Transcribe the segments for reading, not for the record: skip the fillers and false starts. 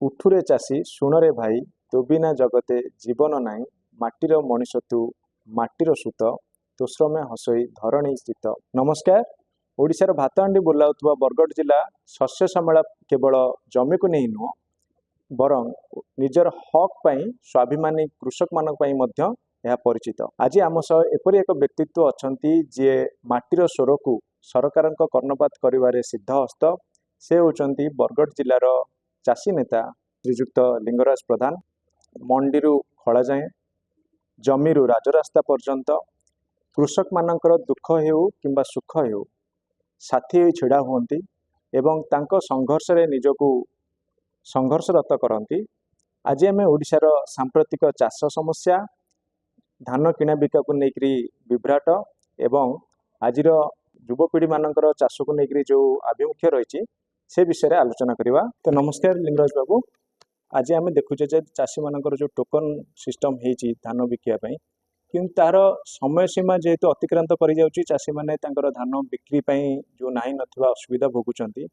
ଉଠୁରେ ଚାଷୀ ଶୁଣରେ ଭାଇ ତୁ ବିନା ଜଗତେ ଜୀବନ ନାହିଁ ମାଟିର ମଣିଷ ତୁ ମାଟିର ସୁତ ତୁ ଶ୍ରମେ ହସଇ ଧରଣୀ ସ୍ଥିତ। ନମସ୍କାର। ଓଡ଼ିଶାର ଭାତହାଣ୍ଡି ବୋଲାଉଥିବା ବରଗଡ଼ ଜିଲ୍ଲା ଶସ୍ୟ ଶ୍ୟାମଳା କେବଳ ଜମିକୁ ନେଇ ନୁହଁ ବରଂ ନିଜର ହକ୍ ପାଇଁ ସ୍ୱାଭିମାନୀ କୃଷକମାନଙ୍କ ପାଇଁ ମଧ୍ୟ ଏହା ପରିଚିତ। ଆଜି ଆମ ସହ ଏପରି ଏକ ବ୍ୟକ୍ତିତ୍ୱ ଅଛନ୍ତି ଯିଏ ମାଟିର ସ୍ୱରକୁ ସରକାରଙ୍କ କର୍ଣ୍ଣପାତ କରିବାରେ ସିଦ୍ଧହସ୍ତ। ସେ ହେଉଛନ୍ତି ବରଗଡ଼ ଜିଲ୍ଲାର ଚାଷୀ ନେତା ଶ୍ରୀଯୁକ୍ତ ଲିଙ୍ଗରାଜ ପ୍ରଧାନ। ମଣ୍ଡିରୁ ଖଳା ଯାଏଁ ଜମିରୁ ରାଜରାସ୍ତା ପର୍ଯ୍ୟନ୍ତ କୃଷକମାନଙ୍କର ଦୁଃଖ ହେଉ କିମ୍ବା ସୁଖ ହେଉ ସାଥୀ ହୋଇ ଛିଡ଼ା ହୁଅନ୍ତି ଏବଂ ତାଙ୍କ ସଂଘର୍ଷରେ ନିଜକୁ ସଂଘର୍ଷରତ କରନ୍ତି। ଆଜି ଆମେ ଓଡ଼ିଶାର ସାମ୍ପ୍ରତିକ ଚାଷ ସମସ୍ୟା, ଧାନ କିଣା ବିକାକୁ ନେଇକରି ବିଭ୍ରାଟ ଏବଂ ଆଜିର ଯୁବପିଢ଼ିମାନଙ୍କର ଚାଷକୁ ନେଇକରି ଯେଉଁ ଆଭିମୁଖ୍ୟ ରହିଛି ସେ ବିଷୟରେ ଆଲୋଚନା କରିବା। ତ ନମସ୍କାର ଲିଙ୍ଗରାଜ ବାବୁ। ଆଜି ଆମେ ଦେଖୁଛେ ଯେ ଚାଷୀମାନଙ୍କର ଯେଉଁ ଟୋକନ ସିଷ୍ଟମ ହେଇଛି ଧାନ ବିକିବା ପାଇଁ, କିନ୍ତୁ ତାର ସମୟ ସୀମା ଯେହେତୁ ଅତିକ୍ରାନ୍ତ କରିଯାଉଛି, ଚାଷୀମାନେ ତାଙ୍କର ଧାନ ବିକ୍ରି ପାଇଁ ଯେଉଁ ନାହିଁ ନଥିବା ଅସୁବିଧା ଭୋଗୁଛନ୍ତି,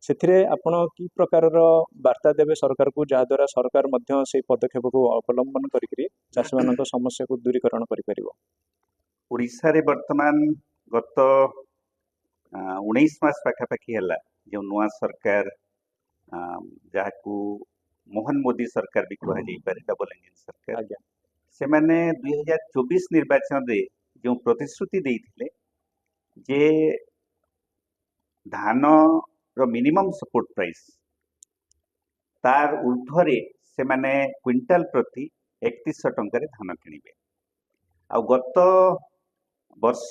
ସେଥିରେ ଆପଣ କି ପ୍ରକାରର ବାର୍ତ୍ତା ଦେବେ ସରକାରକୁ, ଯାହାଦ୍ୱାରା ସରକାର ମଧ୍ୟ ସେଇ ପଦକ୍ଷେପକୁ ଅବଲମ୍ବନ କରିକିରି ଚାଷୀମାନଙ୍କ ସମସ୍ୟାକୁ ଦୂରୀକରଣ କରିପାରିବ? ଓଡ଼ିଶାରେ ବର୍ତ୍ତମାନ ଗତ 19 ମାସ ପାଖାପାଖି ହେଲା ଯେଉଁ ନୂଆ ସରକାର, ଯାହାକୁ ମୋହନ ମୋଦି ସରକାର ବି କୁହାଯାଇପାରେ, ଡବଲ ଇଞ୍ଜିନ ସରକାର, ଆଜ୍ଞା ସେମାନେ 2024 ନିର୍ବାଚନରେ ଯେଉଁ ପ୍ରତିଶ୍ରୁତି ଦେଇଥିଲେ ଯେ ଧାନର ମିନିମମ୍ ସପୋର୍ଟ ପ୍ରାଇସ୍ ତାର ଉର୍ଦ୍ଧ୍ୱରେ ସେମାନେ କ୍ୱିଣ୍ଟାଲ ପ୍ରତି 3100 ଟଙ୍କାରେ ଧାନ କିଣିବେ। ଆଉ ଗତ ବର୍ଷ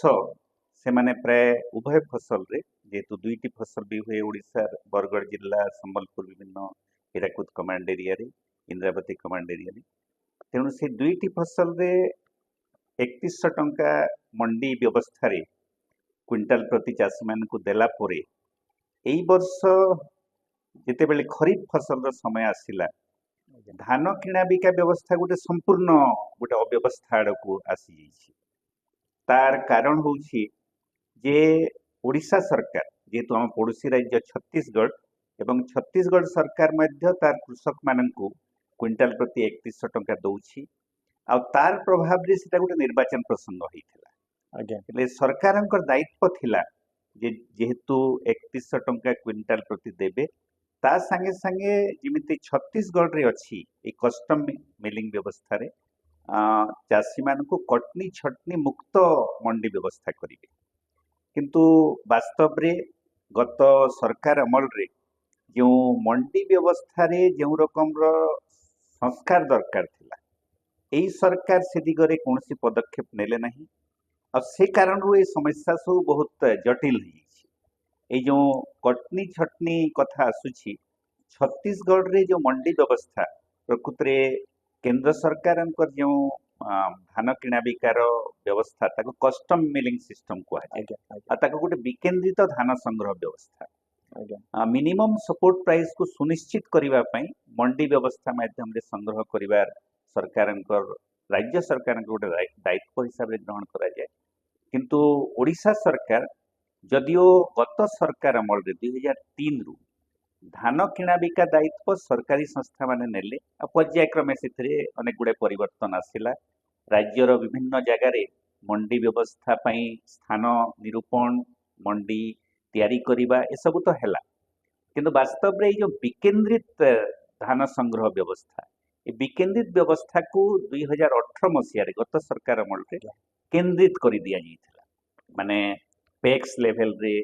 ସେମାନେ ପ୍ରାୟ ଉଭୟ ଫସଲରେ, ଯେହେତୁ ଦୁଇଟି ଫସଲ ବି ହୁଏ ଓଡ଼ିଶାର ବରଗଡ଼ ଜିଲ୍ଲା, ସମ୍ବଲପୁର ବିଭିନ୍ନ ହୀରାକୁଦ କମାଣ୍ଡ ଏରିଆରେ, ଇନ୍ଦ୍ରାବତୀ କମାଣ୍ଡ ଏରିଆରେ, ତେଣୁ ସେ ଦୁଇଟି ଫସଲରେ 3100 ଟଙ୍କା ମଣ୍ଡି ବ୍ୟବସ୍ଥାରେ କ୍ୱିଣ୍ଟାଲ ପ୍ରତି ଚାଷୀମାନଙ୍କୁ ଦେଲା ପରେ ଏଇ ବର୍ଷ ଯେତେବେଳେ ଖରିଫ ଫସଲର ସମୟ ଆସିଲା, ଧାନ କିଣା ବିକା ବ୍ୟବସ୍ଥା ଗୋଟେ ସମ୍ପୂର୍ଣ୍ଣ ଗୋଟେ ଅବ୍ୟବସ୍ଥା ଆଡ଼କୁ ଆସିଯାଇଛି। ତାର କାରଣ ହେଉଛି ଯେ ଓଡ଼ିଶା ସରକାର, ଯେହେତୁ ଆମ ପଡ଼ୋଶୀ ରାଜ୍ୟ ଛତିଶଗଡ଼, ଏବଂ ଛତିଶଗଡ଼ ସରକାର ମଧ୍ୟ ତାର କୃଷକମାନଙ୍କୁ କ୍ୱିଣ୍ଟାଲ ପ୍ରତି 3100 ଟଙ୍କା ଦଉଛି। ଆଉ ତାର ପ୍ରଭାବରେ ସେଟା ଗୋଟେ ନିର୍ବାଚନ ପ୍ରସଙ୍ଗ ହେଇଥିଲା। ଆଜ୍ଞା ହେଲେ ସରକାରଙ୍କର ଦାୟିତ୍ୱ ଥିଲା ଯେ ଯେହେତୁ 3100 ଟଙ୍କା କ୍ୱିଣ୍ଟାଲ ପ୍ରତି ଦେବେ, ତା ସାଙ୍ଗେ ସାଙ୍ଗେ ଯେମିତି ଛତିଶଗଡ଼ରେ ଅଛି এই କଷ୍ଟମ ମିଲିଂ ବ୍ୟବସ୍ଥାରେ ଚାଷୀମାନଙ୍କୁ କଟନୀ ଛଟନୀ ମୁକ୍ତ ମଣ୍ଡି ବ୍ୟବସ୍ଥା କରିବେ। କିନ୍ତୁ ବାସ୍ତବରେ ଗତ ସରକାର ଅମଳରେ ଯେଉଁ ମଣ୍ଡି ବ୍ୟବସ୍ଥାରେ ଯେଉଁ ରକମର ସଂସ୍କାର ଦରକାର ଥିଲା, এই ସରକାର ସେ ଦିଗରେ କୌଣସି ପଦକ୍ଷେପ ନେଲେ ନାହିଁ। ଆଉ ସେ କାରଣରୁ ଏ ସମସ୍ୟା ସବୁ ବହୁତ ଜଟିଳ ହେଇଯାଇଛି। এই ଯେଉଁ କଟନୀ ଛଟନୀ କଥା ଆସୁଛି, ଛତିଶଗଡ଼ରେ ଯେଉଁ ମଣ୍ଡି ବ୍ୟବସ୍ଥା ପ୍ରକୃତରେ କେନ୍ଦ୍ର ସରକାରଙ୍କର ଯେଉଁ ଧାନ କିଣା ବିକାର ବ୍ୟବସ୍ଥା, ତାକୁ କଷ୍ଟମ ମିଲିଂ ସିଷ୍ଟମ କୁହାଯାଏ। ଆଉ ତାକୁ ଗୋଟେ ବିକେନ୍ଦ୍ରିତ ଧାନ ସଂଗ୍ରହ ବ୍ୟବସ୍ଥା, ମିନିମମ୍ ସପୋର୍ଟ ପ୍ରାଇସକୁ ସୁନିଶ୍ଚିତ କରିବା ପାଇଁ ମଣ୍ଡି ବ୍ୟବସ୍ଥା ମାଧ୍ୟମରେ ସଂଗ୍ରହ କରିବାର ସରକାରଙ୍କର, ରାଜ୍ୟ ସରକାରଙ୍କ ଗୋଟେ ଦାୟିତ୍ୱ ହିସାବରେ ଗ୍ରହଣ କରାଯାଏ। କିନ୍ତୁ ଓଡ଼ିଶା ସରକାର ଯଦିଓ ଗତ ସରକାର ଅମଳରେ 2003ରୁ ଧାନ କିଣା ବିକା ଦାୟିତ୍ୱ ସରକାରୀ ସଂସ୍ଥା ମାନେ ନେଲେ, ଆଉ ପର୍ଯ୍ୟାୟକ୍ରମେ ସେଥିରେ ଅନେକ ଗୁଡ଼େ ପରିବର୍ତ୍ତନ ଆସିଲା। ରାଜ୍ୟର ବିଭିନ୍ନ ଜାଗାରେ ମଣ୍ଡି ବ୍ୟବସ୍ଥା ପାଇଁ ସ୍ଥାନ ନିରୂପଣ, ମଣ୍ଡି ତିଆରି କରିବା, ଏସବୁ ତ ହେଲା। କିନ୍ତୁ ବାସ୍ତବରେ ଏଇ ଯେଉଁ ବିକେନ୍ଦ୍ରିତ ଧାନ ସଂଗ୍ରହ ବ୍ୟବସ୍ଥା, ଏ ବିକେନ୍ଦ୍ରିତ ବ୍ୟବସ୍ଥାକୁ 2018 ମସିହାରେ ଗତ ସରକାର ଅମଳରେ କେନ୍ଦ୍ରିତ କରି ଦିଆଯାଇଥିଲା। ମାନେ ପେକ୍ସ ଲେଭେଲରେ,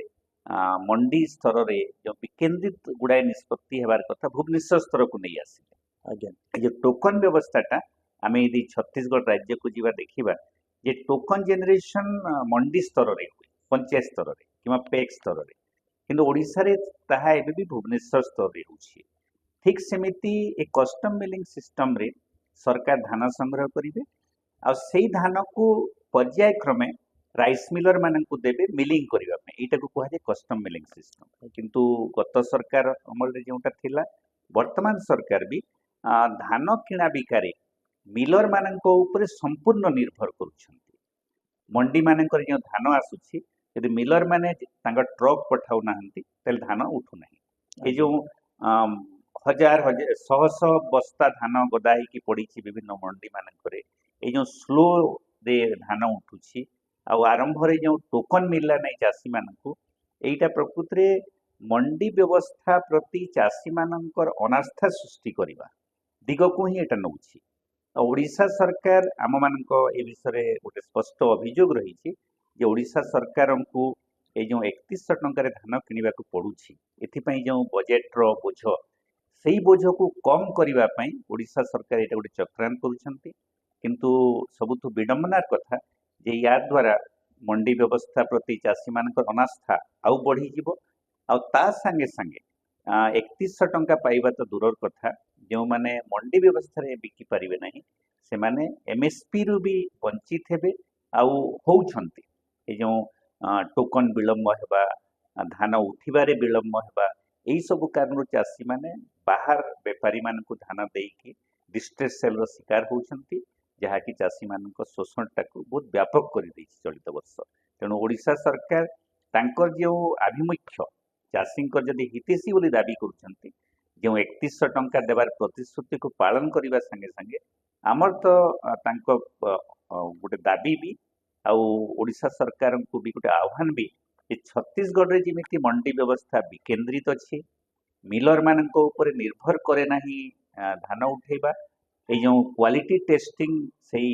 ମଣ୍ଡି ସ୍ତରରେ ଯେଉଁ ବିକେନ୍ଦ୍ରିତ ଗୁଡ଼ାଏ ନିଷ୍ପତ୍ତି ହେବାର କଥା ଭୁବନେଶ୍ୱର ସ୍ତରକୁ ନେଇ ଆସିଲେ। ଏ ଯେଉଁ ଟୋକନ ବ୍ୟବସ୍ଥାଟା ଆମେ ଯଦି ଛତିଶଗଡ଼ ରାଜ୍ୟକୁ ଯିବା ଦେଖିବା ଯେ ଟୋକନ ଜେନେରେସନ ମଣ୍ଡି ସ୍ତରରେ ହୁଏ, ପଞ୍ଚାୟତ ସ୍ତରରେ କିମ୍ବା ପେକ୍ସ ସ୍ତରରେ, କିନ୍ତୁ ଓଡ଼ିଶାରେ ତାହା ଏବେ ବି ଭୁବନେଶ୍ୱର ସ୍ତରରେ ହେଉଛି। ଠିକ ସେମିତି ଏ କଷ୍ଟମ ମିଲିଂ ସିଷ୍ଟମରେ ସରକାର ଧାନ ସଂଗ୍ରହ କରିବେ, ଆଉ ସେଇ ଧାନକୁ ପର୍ଯ୍ୟାୟକ୍ରମେ ରାଇସ୍ ମିଲର ମାନଙ୍କୁ ଦେବେ ମିଲିଂ କରିବା ପାଇଁ। ଏଇଟାକୁ କୁହାଯାଏ କଷ୍ଟମ ମିଲିଂ ସିଷ୍ଟମ। କିନ୍ତୁ ଗତ ସରକାର ଅମଳରେ ଯେଉଁଟା ଥିଲା, ବର୍ତ୍ତମାନ ସରକାର ବି ଧାନ କିଣା ବିକାରେ ମିଲର ମାନଙ୍କ ଉପରେ ସମ୍ପୂର୍ଣ୍ଣ ନିର୍ଭର କରୁଛନ୍ତି। ମଣ୍ଡି ମାନଙ୍କର ଯେଉଁ ଧାନ ଆସୁଛି, ଯଦି ମିଲର ମାନେ ତାଙ୍କ ଟ୍ରକ୍ ପଠାଉନାହାନ୍ତି ତାହେଲେ ଧାନ ଉଠୁନାହିଁ। ଏ ଯେଉଁ हजार हजार शह शह बस्ता धान गदा ହେଇକି ପଡିଛି ବିଭିନ୍ନ ମଣ୍ଡି ମାନଙ୍କରେ ଏଇ ଯୋଉ ସ୍ଲୋ ରେ ଧାନ ଉଠୁଛି ଆଉ ଆରମ୍ଭରେ ଯୋଉ ଟୋକନ ମିଳିଲା ନାହିଁ ଚାଷୀ ମାନଙ୍କୁ ଏଇଟା ପ୍ରକୃତରେ ମଣ୍ଡି ବ୍ୟବସ୍ଥା ପ୍ରତି ଚାଷୀ ମାନଙ୍କର ଅନାସ୍ଥା ସୃଷ୍ଟି କରିବା ଦିଗକୁ ହିଁ ଏଟା ନଉଛି ଆଉ ଓଡ଼ିଶା ସରକାର ଆମମାନଙ୍କ ଏ ବିଷୟରେ ଗୋଟେ ସ୍ପଷ୍ଟ ଅଭିଯୋଗ ରହିଛି ଯେ ଓଡ଼ିଶା ସରକାରଙ୍କୁ ଏଇ ଯୋଉ 3100 ଟଙ୍କାରେ ଧାନ କିଣିବାକୁ ପଡୁଛି ଏଥିପାଇଁ ଯୋଉ ବଜେଟର ବୋଝ ସେଇ ବୋଝକୁ କମ୍ କରିବା ପାଇଁ ଓଡ଼ିଶା ସରକାର ଏଇଟା ଗୋଟେ ଚକ୍ରାନ୍ତ କରୁଛନ୍ତି କିନ୍ତୁ ସବୁଠୁ ବିଡ଼ମ୍ବନାର କଥା ଯେ ୟା ଦ୍ୱାରା ମଣ୍ଡି ବ୍ୟବସ୍ଥା ପ୍ରତି ଚାଷୀମାନଙ୍କର ଅନାସ୍ଥା ଆଉ ବଢ଼ିଯିବ ଆଉ ତା ସାଙ୍ଗେ ସାଙ୍ଗେ 3100 ଟଙ୍କା ପାଇବା ତ ଦୂରର କଥା ଯେଉଁମାନେ ମଣ୍ଡି ବ୍ୟବସ୍ଥାରେ ବିକି ପାରିବେ ନାହିଁ ସେମାନେ MSP ରୁ ବି ବଞ୍ଚିତ ହେବେ ଆଉ ହଉଛନ୍ତି ଏ ଯେଉଁ ଟୋକନ ବିଳମ୍ବ ହେବା ଧାନ ଉଠିବାରେ ବିଳମ୍ବ ହେବା ଏଇ ସବୁ କାରଣରୁ ଚାଷୀମାନେ ବାହାର ବେପାରୀମାନଙ୍କୁ ଧାନ ଦେଇକି ଡିଷ୍ଟ୍ରେସ୍ ସେଲ୍ର ଶିକାର ହେଉଛନ୍ତି ଯାହାକି ଚାଷୀମାନଙ୍କ ଶୋଷଣଟାକୁ ବହୁତ ବ୍ୟାପକ କରିଦେଇଛି ଚଳିତ ବର୍ଷ ତେଣୁ ଓଡ଼ିଶା ସରକାର ତାଙ୍କର ଯେଉଁ ଆଭିମୁଖ୍ୟ ଚାଷୀଙ୍କର ଯଦି ହିତୈଷୀ ବୋଲି ଦାବି କରୁଛନ୍ତି ଯେଉଁ 3100 ଟଙ୍କା ଦେବାର ପ୍ରତିଶ୍ରୁତିକୁ ପାଳନ କରିବା ସାଙ୍ଗେ ସାଙ୍ଗେ ଆମର ତ ତାଙ୍କ ଗୋଟେ ଦାବି ବି ଆଉ ଓଡ଼ିଶା ସରକାରଙ୍କୁ ବି ଗୋଟେ ଆହ୍ୱାନ ବି ଯେ ଛତିଶଗଡ଼ରେ ଯେମିତି ମଣ୍ଡି ବ୍ୟବସ୍ଥା ବିକେନ୍ଦ୍ରିତ ଅଛି ମିଲର ମାନଙ୍କ ଉପରେ ନିର୍ଭର କରେ ନାହିଁ ଧାନ ଉଠେଇବା ଏଇ ଯେଉଁ କ୍ୱାଲିଟି ଟେଷ୍ଟିଂ ସେଇ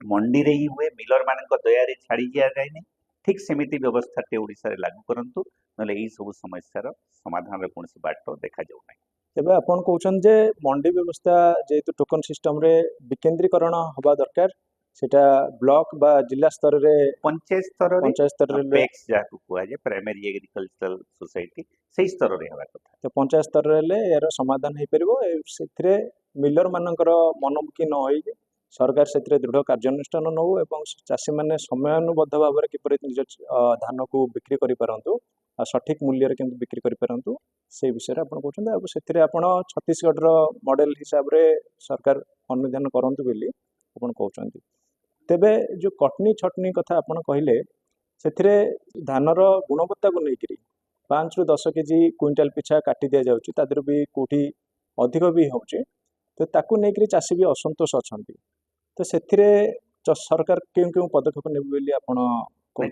ମଣ୍ଡିରେ ହିଁ ହୁଏ ମିଲର ମାନଙ୍କ ଦୟାରେ ଛାଡ଼ି ଦିଆଯାଏନି ଠିକ୍ ସେମିତି ବ୍ୟବସ୍ଥାଟେ ଓଡ଼ିଶାରେ ଲାଗୁ କରନ୍ତୁ ନହେଲେ ଏଇ ସବୁ ସମସ୍ୟାର ସମାଧାନର କୌଣସି ବାଟ ଦେଖାଯାଉ ନାହିଁ ତେବେ ଆପଣ କହୁଛନ୍ତି ଯେ ମଣ୍ଡି ବ୍ୟବସ୍ଥା ଯେହେତୁ ଟୋକନ ସିଷ୍ଟମରେ ବିକେନ୍ଦ୍ରୀକରଣ ହେବା ଦରକାର ସେଟା ବ୍ଲକ ବା ଜିଲ୍ଲା ସ୍ତରରେ ପଞ୍ଚାୟତ ସ୍ତରରେ ହେଲେ PEX ଯାହାକୁ କୁହାଯାଏ ପ୍ରାଇମେରୀ ଏଗ୍ରିକଲଚରାଲ ସୋସାଇଟି ସେଇ ସ୍ତରରେ ହେବା କଥା ତ ପଞ୍ଚାୟତ ସ୍ତରରେ ହେଲେ ଏହାର ସମାଧାନ ହେଇପାରିବ ସେଥିରେ ମିଲର ମାନଙ୍କର ମନମୁଖୀ ନ ହୋଇକି ସରକାର ସେଥିରେ ଦୃଢ଼ କାର୍ଯ୍ୟାନୁଷ୍ଠାନ ନେଉ ଏବଂ ଚାଷୀମାନେ ସମୟାନୁବଦ୍ଧ ଭାବରେ କିପରି ନିଜ ଧାନକୁ ବିକ୍ରି କରିପାରନ୍ତୁ ଆଉ ସଠିକ୍ ମୂଲ୍ୟରେ କେମିତି ବିକ୍ରି କରିପାରନ୍ତୁ ସେଇ ବିଷୟରେ ଆପଣ କହୁଛନ୍ତି ଆଉ ସେଥିରେ ଆପଣ ଛତିଶଗଡ଼ର ମଡେଲ ହିସାବରେ ସରକାର ଅନୁଧ୍ୟାନ କରନ୍ତୁ ବୋଲି ଆପଣ କହୁଛନ୍ତି ତେବେ ଯେଉଁ କଟନୀ ଛଟନୀ କଥା ଆପଣ କହିଲେ ସେଥିରେ ଧାନର ଗୁଣବତ୍ତାକୁ ନେଇକରି 5 ରୁ 10 କେଜି କ୍ୱିଣ୍ଟାଲ ପିଛା କାଟି ଦିଆଯାଉଛି ତା ଦେହରୁ ବି କୋଉଠି ଅଧିକ ବି ହେଉଛି ତ ତାକୁ ନେଇକରି ଚାଷୀ ବି ଅସନ୍ତୋଷ ଅଛନ୍ତି ତ ସେଥିରେ ସରକାର କେଉଁ କେଉଁ ପଦକ୍ଷେପ ନେବେ ବୋଲି ଆପଣ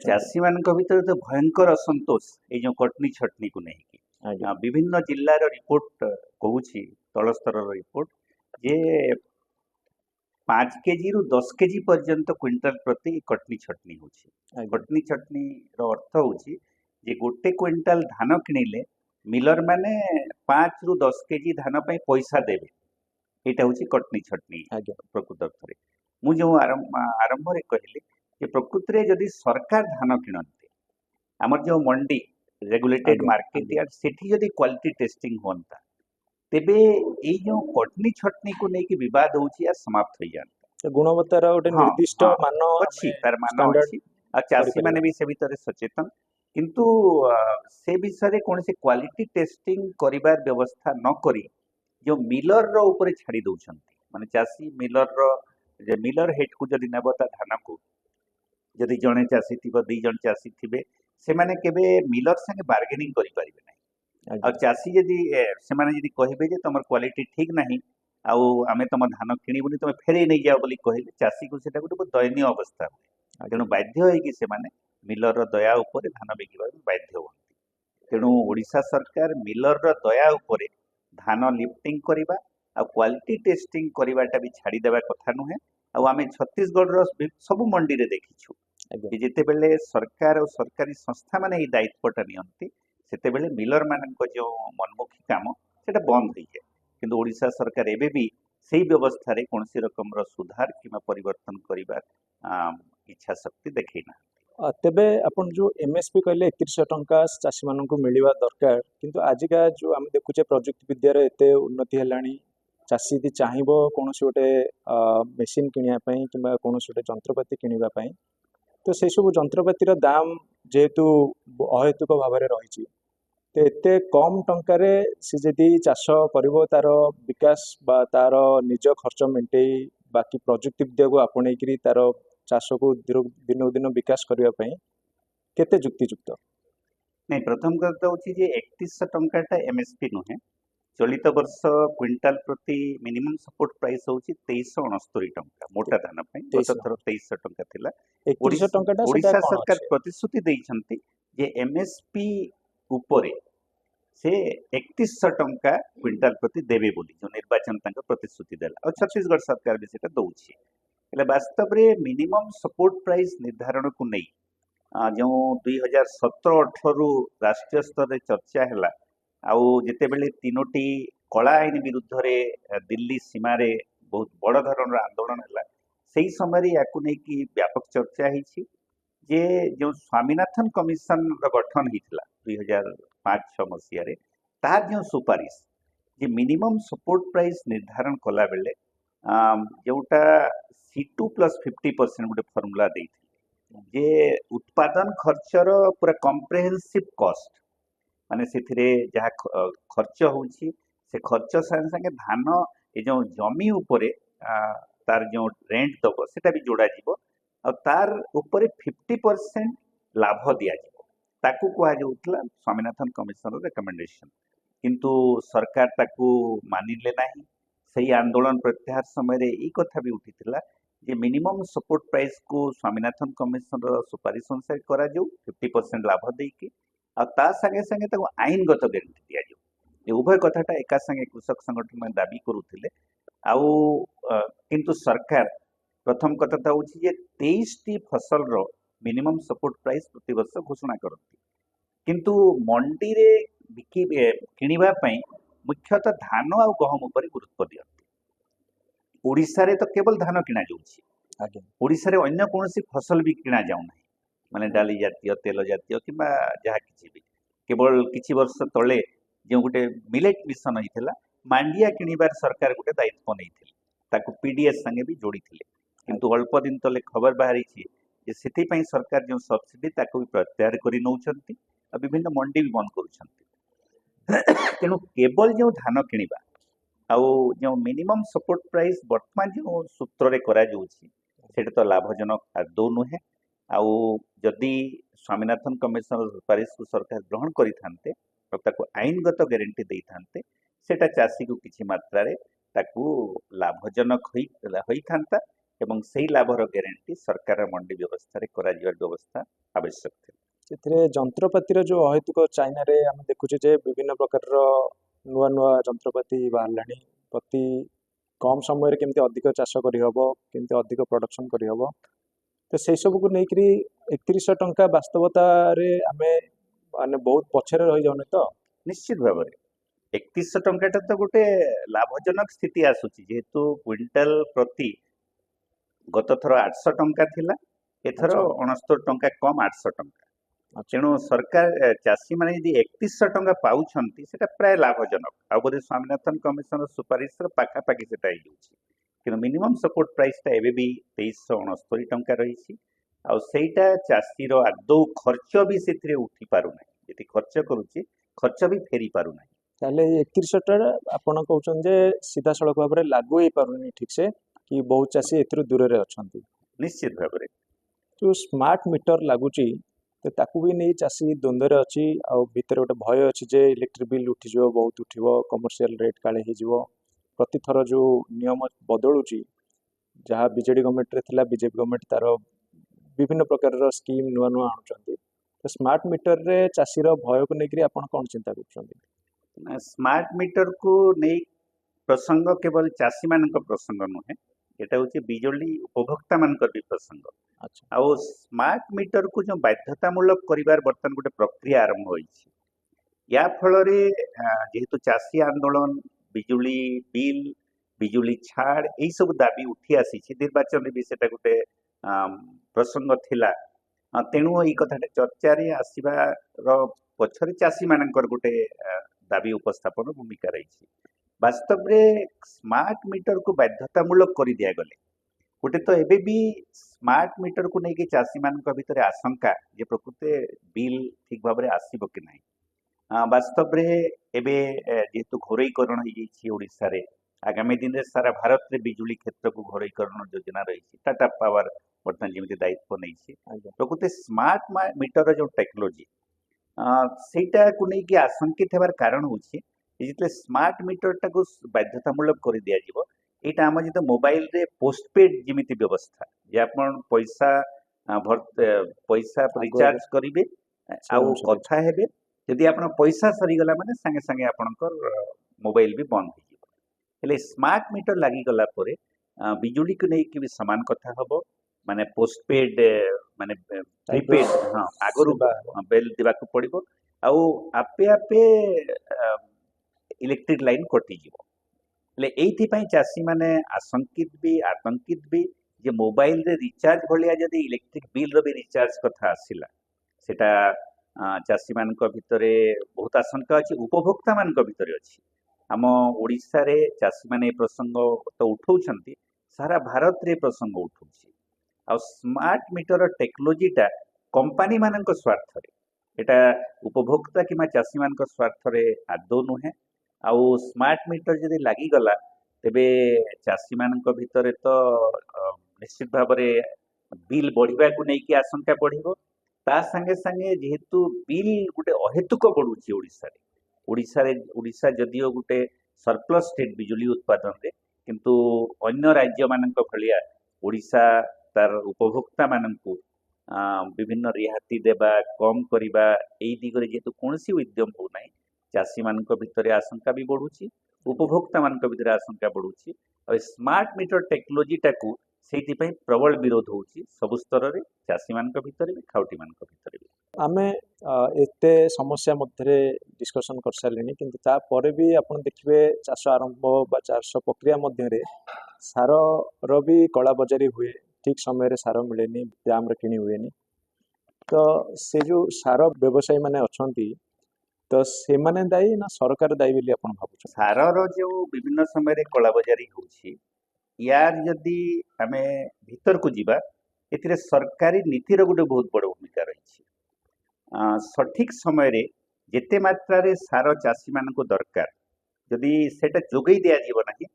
ଚାଷୀ ମାନଙ୍କ ଭିତରେ ତ ଭୟଙ୍କର ଅସନ୍ତୋଷ ଏଇ ଯୋଉ କଟନୀ ଛଟନୀକୁ ନେଇକି ବିଭିନ୍ନ ଜିଲ୍ଲାର ରିପୋର୍ଟ କହୁଛି ତଳ ସ୍ତରର ରିପୋର୍ଟ ଯେ 5 କେଜି ରୁ 10 କେଜି ପର୍ଯ୍ୟନ୍ତ କ୍ୱିଣ୍ଟାଲ ପ୍ରତି କଟନୀ ଛଟନୀ ହେଉଛି କଟନୀ ଛଟନୀର ଅର୍ଥ ହେଉଛି ଯେ ଗୋଟେ କ୍ୱିଣ୍ଟାଲ ଧାନ କିଣିଲେ ମିଲର ମାନେ 5 ରୁ 10 କେଜି ଧାନ ପାଇଁ ପଇସା ଦେବେ ଏଇଟା ହେଉଛି କଟନୀ ଛଟନୀ ପ୍ରକୃତ ଅର୍ଥରେ ମୁଁ ଯେଉଁ ଆରମ୍ଭରେ କହିଲି ଯେ ପ୍ରକୃତରେ ଯଦି ସରକାର ଧାନ କିଣନ୍ତି ଆମର ଯେଉଁ ମଣ୍ଡି ରେଗୁଲେଟେଡ୍ ମାର୍କେଟ ୟାର୍ଡ ସେଠି ଯଦି କ୍ୱାଲିଟି ଟେଷ୍ଟିଂ ହୁଅନ୍ତା ତେବେ ଏଇ ଯେଉଁ କଟନୀ ଛଟନୀକୁ ନେଇକି ବିବାଦ ହେଉଛି ଏହା ସମାପ୍ତ ହେଇଯାନ୍ତା ଗୁଣବତ୍ତାର ଗୋଟେ ନିର୍ଦ୍ଦିଷ୍ଟ ମାନ ଅଛି ତାର ମାନ ଅଛି ଆଉ ଚାଷୀମାନେ ବି ସେ ଭିତରେ ସଚେତନ କିନ୍ତୁ ସେ ବିଷୟରେ କୌଣସି କ୍ୱାଲିଟି ଟେଷ୍ଟିଂ କରିବାର ବ୍ୟବସ୍ଥା ନ କରି ଯେଉଁ ମିଲରର ଉପରେ ଛାଡ଼ି ଦେଉଛନ୍ତି ମାନେ ଚାଷୀ ମିଲର ହେଡ୍କୁ ଯଦି ନେବ ତା ଧାନକୁ ଯଦି ଜଣେ ଚାଷୀ ଥିବ 2 ଜଣ ଚାଷୀ ଥିବେ ସେମାନେ କେବେ ମିଲର ସାଙ୍ଗେ ବାର୍ଗେନିଂ କରିପାରିବେ ନାହିଁ ଆଉ ଚାଷୀ ଯଦି ସେମାନେ ଯଦି କହିବେ ଯେ ତମର କ୍ୱାଲିଟି ଠିକ୍ ନାହିଁ ଆଉ ଆମେ ତମ ଧାନ କିଣିବୁନି ତମେ ଫେରେଇ ନେଇଯାଅ ବୋଲି କହିଲେ ଚାଷୀକୁ ସେଟା ଗୋଟେ ବହୁତ ଦୟନୀୟ ଅବସ୍ଥା ହୁଏ ତେଣୁ ବାଧ୍ୟ ହେଇକି ସେମାନେ ମିଲରର ଦୟା ଉପରେ ଧାନ ବିକିବାକୁ ବାଧ୍ୟ ହୁଅନ୍ତି ତେଣୁ ଓଡ଼ିଶା ସରକାର ମିଲରର ଦୟା ଉପରେ ଧାନ ଲିଫ୍ଟିଂ କରିବା ଆଉ କ୍ୱାଲିଟି ଟେଷ୍ଟିଂ କରିବାଟା ବି ଛାଡ଼ିଦେବା କଥା ନୁହେଁ ଆଉ ଆମେ ଛତିଶଗଡ଼ର ସବୁ ମଣ୍ଡିରେ ଦେଖିଛୁ ଯେତେବେଳେ ସରକାର ଆଉ ସରକାରୀ ସଂସ୍ଥାମାନେ ଏଇ ଦାୟିତ୍ୱଟା ନିଅନ୍ତି ସେତେବେଳେ ମିଲର ମାନଙ୍କ ଯେଉଁ ମନମୁଖୀ କାମ ସେଟା ବନ୍ଦ ହେଇଯାଏ କିନ୍ତୁ ଓଡ଼ିଶା ସରକାର ଏବେ ବି ସେଇ ବ୍ୟବସ୍ଥାରେ କୌଣସି ରକମର ସୁଧାର କିମ୍ବା ପରିବର୍ତ୍ତନ କରିବାର ଇଚ୍ଛା ଶକ୍ତି ଦେଖେଇ ନାହାନ୍ତି ତେବେ ଆପଣ ଯେଉଁ MSP କହିଲେ 3100 ଟଙ୍କା ଚାଷୀମାନଙ୍କୁ ମିଳିବା ଦରକାର କିନ୍ତୁ ଆଜିକା ଯେଉଁ ଆମେ ଦେଖୁଛେ ପ୍ରଯୁକ୍ତି ବିଦ୍ୟାର ଏତେ ଉନ୍ନତି ହେଲାଣି ଚାଷୀ ଯଦି ଚାହିଁବ କୌଣସି ଗୋଟେ ମେସିନ୍ କିଣିବା ପାଇଁ କିମ୍ବା କୌଣସି ଗୋଟେ ଯନ୍ତ୍ରପାତି କିଣିବା ପାଇଁ ତ ସେସବୁ ଯନ୍ତ୍ରପାତିର ଦାମ ଯେହେତୁ ଅହେତୁକ ଭାବରେ ରହିଛି ତ ଏତେ କମ୍ ଟଙ୍କାରେ ସେ ଯଦି ଚାଷ କରିବ ତାର ବିକାଶ ବା ତାର ନିଜ ଖର୍ଚ୍ଚ ମେଣ୍ଟେଇ ବାକି ପ୍ରଯୁକ୍ତି ବିଦ୍ୟାକୁ ଆପଣେଇକରି ତାର ଚାଷକୁ ଦିନକୁ ଦିନ ବିକାଶ କରିବା ପାଇଁ କେତେ ଯୁକ୍ତିଯୁକ୍ତ ନାଇଁ ପ୍ରଥମ କଥା ହେଉଛି ଯେ 3100 ଟଙ୍କାଟା MSP ନୁହେଁ चलित वर्ष क्विंटाल प्रति मिनिमम सपोर्ट प्राइस होची 2369 टंका मोटा धान पे गत 2300 थर 2300 टंका थिला 3100 टंकाटा सेटा ओडिशा कौन सरकार अछि प्रतिश्रुति दैछंती जे एमएसपी उपरे से 3100 टंका क्विंटाल प्रति देवे बोली जो निर्वाचन तांका प्रतिश्रुति देला और छत्तीसगढ़ सरकार भी सेटा दउछि हेले वास्तव रे मिनिमम सपोर्ट प्राइस निर्धारण को नहीं जो 2017-18 रु राष्ट्रीय स्तर रे चर्चा हैला आउ जेतेबेले तीनोटी कला आईन विरुद्ध रे दिल्ली सीमा रे बहुत बड़ धरण आंदोलन हैला सेही समय याकू नै कि व्यापक चर्चा ହେଇछि जे जो स्वामीनाथन कमिशन रो गठन हितला 2005-6 मसिया रे तार जो सुपारिश जे मिनिमम सपोर्ट प्राइस निर्धारण कला बेले जोटा C2 + 50% गोटे फॉर्मूला देइथि जे उत्पादन खर्चर पूरा कम्प्रेहेंसिव कॉस्ट माने से जहाँ खर्च होउछि से खर्च संगे संगे धान ए जो जमी उपरे तार जो रेंट दब सेटा भी जोड़ा जीवो और तार उपरे 50% लाभ दिया जीवो ताकू कुआ जाउतला स्वामीनाथन कमिशन रेकमेंडेशन किंतु सरकार ताकू मानिले नाही सही आंदोलन प्रत्याहार समय रे ई कथा भी उठिथिला जे मिनिमम सपोर्ट प्राइस को स्वामीनाथन कमिशन सुपारिश अनुसार करा जाऊ 50% लाभ देकी आ ता संगे संगे ताको आईनगत गारंटी दिया जाऊ ये उभय कथाटा एका संगे कृषक संगठन में दाबी करुथिले आउ किंतु सरकार प्रथम कथा होछि जे 23 टी फसल रो मिनिमम सपोर्ट प्राइस प्रति वर्ष घोषणा करती किंतु मंडी रे बिकी किनिबा पई मुख्यतः धान आ गहम ऊपर गुरुत्व दियंती ओडिसा रे तो केवल धान किना जाउछि आगे ओडिसा रे अन्य कोनोसी फसल भी किना जाउ नाही माने डाली जातीय तेल जातीय किबा जहा किछि भी केवल किछि वर्ष तळे जो गोटे मिलेट मिशन होइथिला मांडिया किनिबार सरकार गोटे दायित्व नैथिले ताकू पीडीएस संगे भी जोड़ीथिले किंतु अल्प दिन तले खबर बाहरी छी जे सेति पई सरकार जो सब्सिडी ताकू भी प्रत्याहार करि नउछंती आ विभिन्न मंडी भी बंद करूछंती तेणु केवल जो धान किनिबा आउ जो मिनिमम सपोर्ट प्राइस वर्तमान जो सूत्र रे करा जाउछि सेटा तो लाभजनक आदौ नुहे आउ जदि स्वामीनाथन कमिशन सुपारिश को सरकार ग्रहण करिथान्ते और ताकू आईनगत गारंटी देइथान्ते सेटा चासी को किछि मात्रा रे ताकू लाभजनक होई थांता एवं सेही लाभर गारंटी सरकार मंडी व्यवस्था रे करा जिवार व्यवस्था आवश्यक थी ସେଥିରେ ଯନ୍ତ୍ରପାତିର ଯୋଉ ଅହେତୁକ ଚାଇନାରେ ଆମେ ଦେଖୁଛେ ଯେ ବିଭିନ୍ନ ପ୍ରକାରର ନୂଆ ନୂଆ ଯନ୍ତ୍ରପାତି ବାହାରିଲାଣି ପ୍ରତି କମ ସମୟରେ କେମିତି ଅଧିକ ଚାଷ କରିହବ କେମିତି ଅଧିକ ପ୍ରଡକ୍ସନ କରିହବ ତ ସେଇ ସବୁକୁ ନେଇକରି 3100 ଟଙ୍କା ବାସ୍ତବତାରେ ଆମେ ମାନେ ବହୁତ ପଛରେ ରହିଯାଉନି ତ निश्चित भाव में 3100 टंकाटा तो गोटे लाभजनक स्थिति आसुची जेहेतु क्विंटाल प्रति गत थर 800 टंका थिला एथर अच्छा 69 टंका कम 800 टंका अच्छा तेणु सरकार चाषी माने यदि 3100 टंका पाउछंती सेटा प्राय लाभजनक आ बोधे स्वामीनाथन कमिशन सुपारिश पाखापाखि सेटा होइछि कि मिनिमम सपोर्ट प्राइस टा एबे भी 2369 टंका रही आ सेटा चाषी रो आदौ खर्च भी सेथिरे उठी पारु नै यदि खर्च करूची खर्च भी फेरी पारु नै ତାହେଲେ 3100 ଟା ଆପଣ କହୁଛନ୍ତି ଯେ ସିଧାସଳଖ ଭାବରେ ଲାଗୁ ହେଇପାରୁନି ଠିକ ସେ କି ବହୁତ ଚାଷୀ ଏଥିରୁ ଦୂରରେ ଅଛନ୍ତି निश्चित भाव में ଯୋଉ ସ୍ମାର୍ଟ ମିଟର ଲାଗୁଛି ତ ତାକୁ ବି ନେଇ ଚାଷୀ ଦ୍ୱନ୍ଦ୍ୱରେ ଅଛି ଆଉ ଭିତରେ ଗୋଟେ ଭୟ ଅଛି ଯେ ଇଲେକ୍ଟ୍ରିକ ବିଲ୍ ଉଠିଯିବ ବହୁତ ଉଠିବ କମର୍ସିଆଲ ରେଟ୍ କାଳେ ହେଇଯିବ ପ୍ରତିଥର ଯୋଉ ନିୟମ ବଦଳୁଛି ଯାହା ବିଜେଡି ଗଭର୍ଣ୍ଣମେଣ୍ଟରେ ଥିଲା ବିଜେପି ଗଭର୍ଣ୍ଣମେଣ୍ଟ ତାର ବିଭିନ୍ନ ପ୍ରକାରର ସ୍କିମ୍ ନୂଆ ନୂଆ ଆଣୁଛନ୍ତି ତ ସ୍ମାର୍ଟ ମିଟରରେ ଚାଷୀର ଭୟକୁ ନେଇକରି ଆପଣ କ'ଣ ଚିନ୍ତା କରୁଛନ୍ତି स्मार्ट मीटर को नहीं प्रसंग केवल चाषी मान प्रसंग नुहे एटा हूँ बिजुली उपभोक्ता मान भी प्रसंग अच्छा आउ स्मार्ट मीटर को जो बाध्यतामूलक करिवार बर्तमान गोटे प्रक्रिया आरंभ होइछि या फल जेहेतु चाषी आंदोलन बिजुली बिल बिजुली छाड़ यही सब दाबी उठी आसी निर्वाचन भी सेटा गोटे प्रसंग थिला तेणु यही कथा चर्चा रे आसीबार पछरे चाषी मानकर गोटे दाबी उपस्थापन भूमिका रही वास्तव में स्मार्ट मीटर को बाध्यतामूलक कर दिया गले गोटे तो एबे भी स्मार्ट मीटर को लेकिन चाषी मान भीतर आशंका जे प्रकृति बिल ठीक भाव में आसब कि ना वास्तव में एबे जेहेतु घोरईकरण ओडिशा रे आगामी दिन में सारा भारत में बिजुली क्षेत्र को घोरईकरण योजना रही टाटा पावर बर्तमान जमी दायित्व नहीं प्रकृति स्मार्ट मीटर जो टेक्नोलोजी सेटा को लेकिन आशंकित होबार कारण होछि ଯେତେବେଳେ ସ୍ମାର୍ଟ ମିଟରଟାକୁ ବାଧ୍ୟତାମୂଳକ କରି ଦିଆଯିବ, ଏଇଟା ଆମ ଯେତେ ମୋବାଇଲରେ ପୋଷ୍ଟପେଡ୍ ଯେମିତି ବ୍ୟବସ୍ଥା, ଯେ ଆପଣ ପଇସା ଆଗୁଆ ରିଚାର୍ଜ କରିବେ ସେ ଆଉ ଅନୁସାରେ କଥା ହେବେ। ଯଦି ଆପଣ ପଇସା ସରିଗଲା ମାନେ ସାଙ୍ଗେ ସାଙ୍ଗେ ଆପଣଙ୍କର ମୋବାଇଲ ବି ବନ୍ଦ ହେଇଯିବ। ହେଲେ ସ୍ମାର୍ଟ ମିଟର ଲାଗିଗଲା ପରେ ବିଜୁଳିକୁ ନେଇକି ବି ସମାନ କଥା ହବ, ମାନେ ପୋଷ୍ଟପେଡ୍ ମାନେ ଟାଇପ୍ ର ପ୍ରିପେଡ୍, ହଁ ଆଗରୁ ସେବା ବିଲ୍ ଦେବାକୁ ପଡିବ, ଆଉ ଆପେ ଆପେ ଇଲେକ୍ଟ୍ରିକ ଲାଇନ କଟିଯିବ। ହେଲେ ଏଇଥିପାଇଁ ଚାଷୀମାନେ ଆଶଙ୍କିତ ବି ଆତଙ୍କିତ ବି, ଯେ ମୋବାଇଲରେ ରିଚାର୍ଜ ଭଳିଆ ଯଦି ଇଲେକ୍ଟ୍ରିକ ବିଲ୍ର ବି ରିଚାର୍ଜ କଥା ଆସିଲା, ସେଟା ଚାଷୀମାନଙ୍କ ଭିତରେ ବହୁତ ଆଶଙ୍କା ଅଛି, ଉପଭୋକ୍ତା ମାନଙ୍କ ଭିତରେ ଅଛି। ଆମ ଓଡ଼ିଶାରେ ଚାଷୀମାନେ ଏ ପ୍ରସଙ୍ଗ ତ ଉଠଉଛନ୍ତି, ସାରା ଭାରତରେ ଏ ପ୍ରସଙ୍ଗ ଉଠୁଛି। ଆଉ ସ୍ମାର୍ଟ ମିଟର ଟେକ୍ନୋଲୋଜିଟା କମ୍ପାନୀ ମାନଙ୍କ ସ୍ୱାର୍ଥରେ, ଏଟା ଉପଭୋକ୍ତା କିମ୍ବା ଚାଷୀମାନଙ୍କ ସ୍ୱାର୍ଥରେ ଆଦୌ ନୁହେଁ। ଆଉ ସ୍ମାର୍ଟ ମିଟର ଯଦି ଲାଗିଗଲା, ତେବେ ଚାଷୀମାନଙ୍କ ଭିତରେ ତ ନିଶ୍ଚିତ ଭାବରେ ବିଲ୍ ବଢିବାକୁ ନେଇକି ଆଶଙ୍କା ବଢିବ। ତା ସାଙ୍ଗେ ସାଙ୍ଗେ ଯେହେତୁ ବିଲ୍ ଗୋଟେ ଅହେତୁକ ବଢୁଛି ଓଡ଼ିଶା ଯଦିଓ ଗୋଟେ ସରପ୍ଲସ୍ ଷ୍ଟେଟ୍ ବିଜୁଳି ଉତ୍ପାଦନରେ, କିନ୍ତୁ ଅନ୍ୟ ରାଜ୍ୟମାନଙ୍କ ଭଳିଆ ଓଡ଼ିଶା ତାର ଉପଭୋକ୍ତା ମାନଙ୍କୁ ବିଭିନ୍ନ ରିହାତି ଦେବା, କମ୍ କରିବା, ଏଇ ଦିଗରେ ଯେହେତୁ କୌଣସି ଉଦ୍ୟମ ହଉନାହିଁ, ଚାଷୀମାନଙ୍କ ଭିତରେ ଆଶଙ୍କା ବି ବଢୁଛି, ଉପଭୋକ୍ତା ମାନଙ୍କ ଭିତରେ ଆଶଙ୍କା ବଢୁଛି। ଆଉ ସ୍ମାର୍ଟ ମିଟର ଟେକ୍ନୋଲୋଜିଟାକୁ ସେଇଥିପାଇଁ ପ୍ରବଳ ବିରୋଧ ହଉଛି ସବୁ ସ୍ତରରେ, ଚାଷୀମାନଙ୍କ ଭିତରେ ବି, ଖାଉଟିମାନଙ୍କ ଭିତରେ ବି। ଆମେ ଏତେ ସମସ୍ୟା ମଧ୍ୟରେ ଡିସ୍କସନ୍ କରିସାରିଲେଣି, କିନ୍ତୁ ତାପରେ ବି ଆପଣ ଦେଖିବେ ଚାଷ ଆରମ୍ଭ ବା ଚାଷ ପ୍ରକ୍ରିୟା ମଧ୍ୟରେ ସାରର ବି କଳାବଜାରୀ ହୁଏ, ଠିକ୍ ସମୟରେ ସାର ମିଳେନି, ଦାମରେ କିଣି ହୁଏନି। ତ ସେ ଯେଉଁ ସାର ବ୍ୟବସାୟୀ ମାନେ ଅଛନ୍ତି, ତ ସେମାନେ ଦାୟୀ ନା ସରକାର ଦାୟୀ ବୋଲି ଆପଣ ଭାବୁଛନ୍ତି? ସାରର ଯେଉଁ ବିଭିନ୍ନ ସମୟରେ କଳାବଜାରୀ ହଉଛି, ୟାର ଯଦି ଆମେ ଭିତରକୁ ଯିବା, ଏଥିରେ ସରକାରୀ ନୀତିର ଗୋଟେ ବହୁତ ବଡ଼ ଭୂମିକା ରହିଛି। ସଠିକ ସମୟରେ ଯେତେ ମାତ୍ରାରେ ସାର ଚାଷୀମାନଙ୍କୁ ଦରକାର, ଯଦି ସେଟା ଯୋଗାଇ ଦିଆଯିବ ନାହିଁ,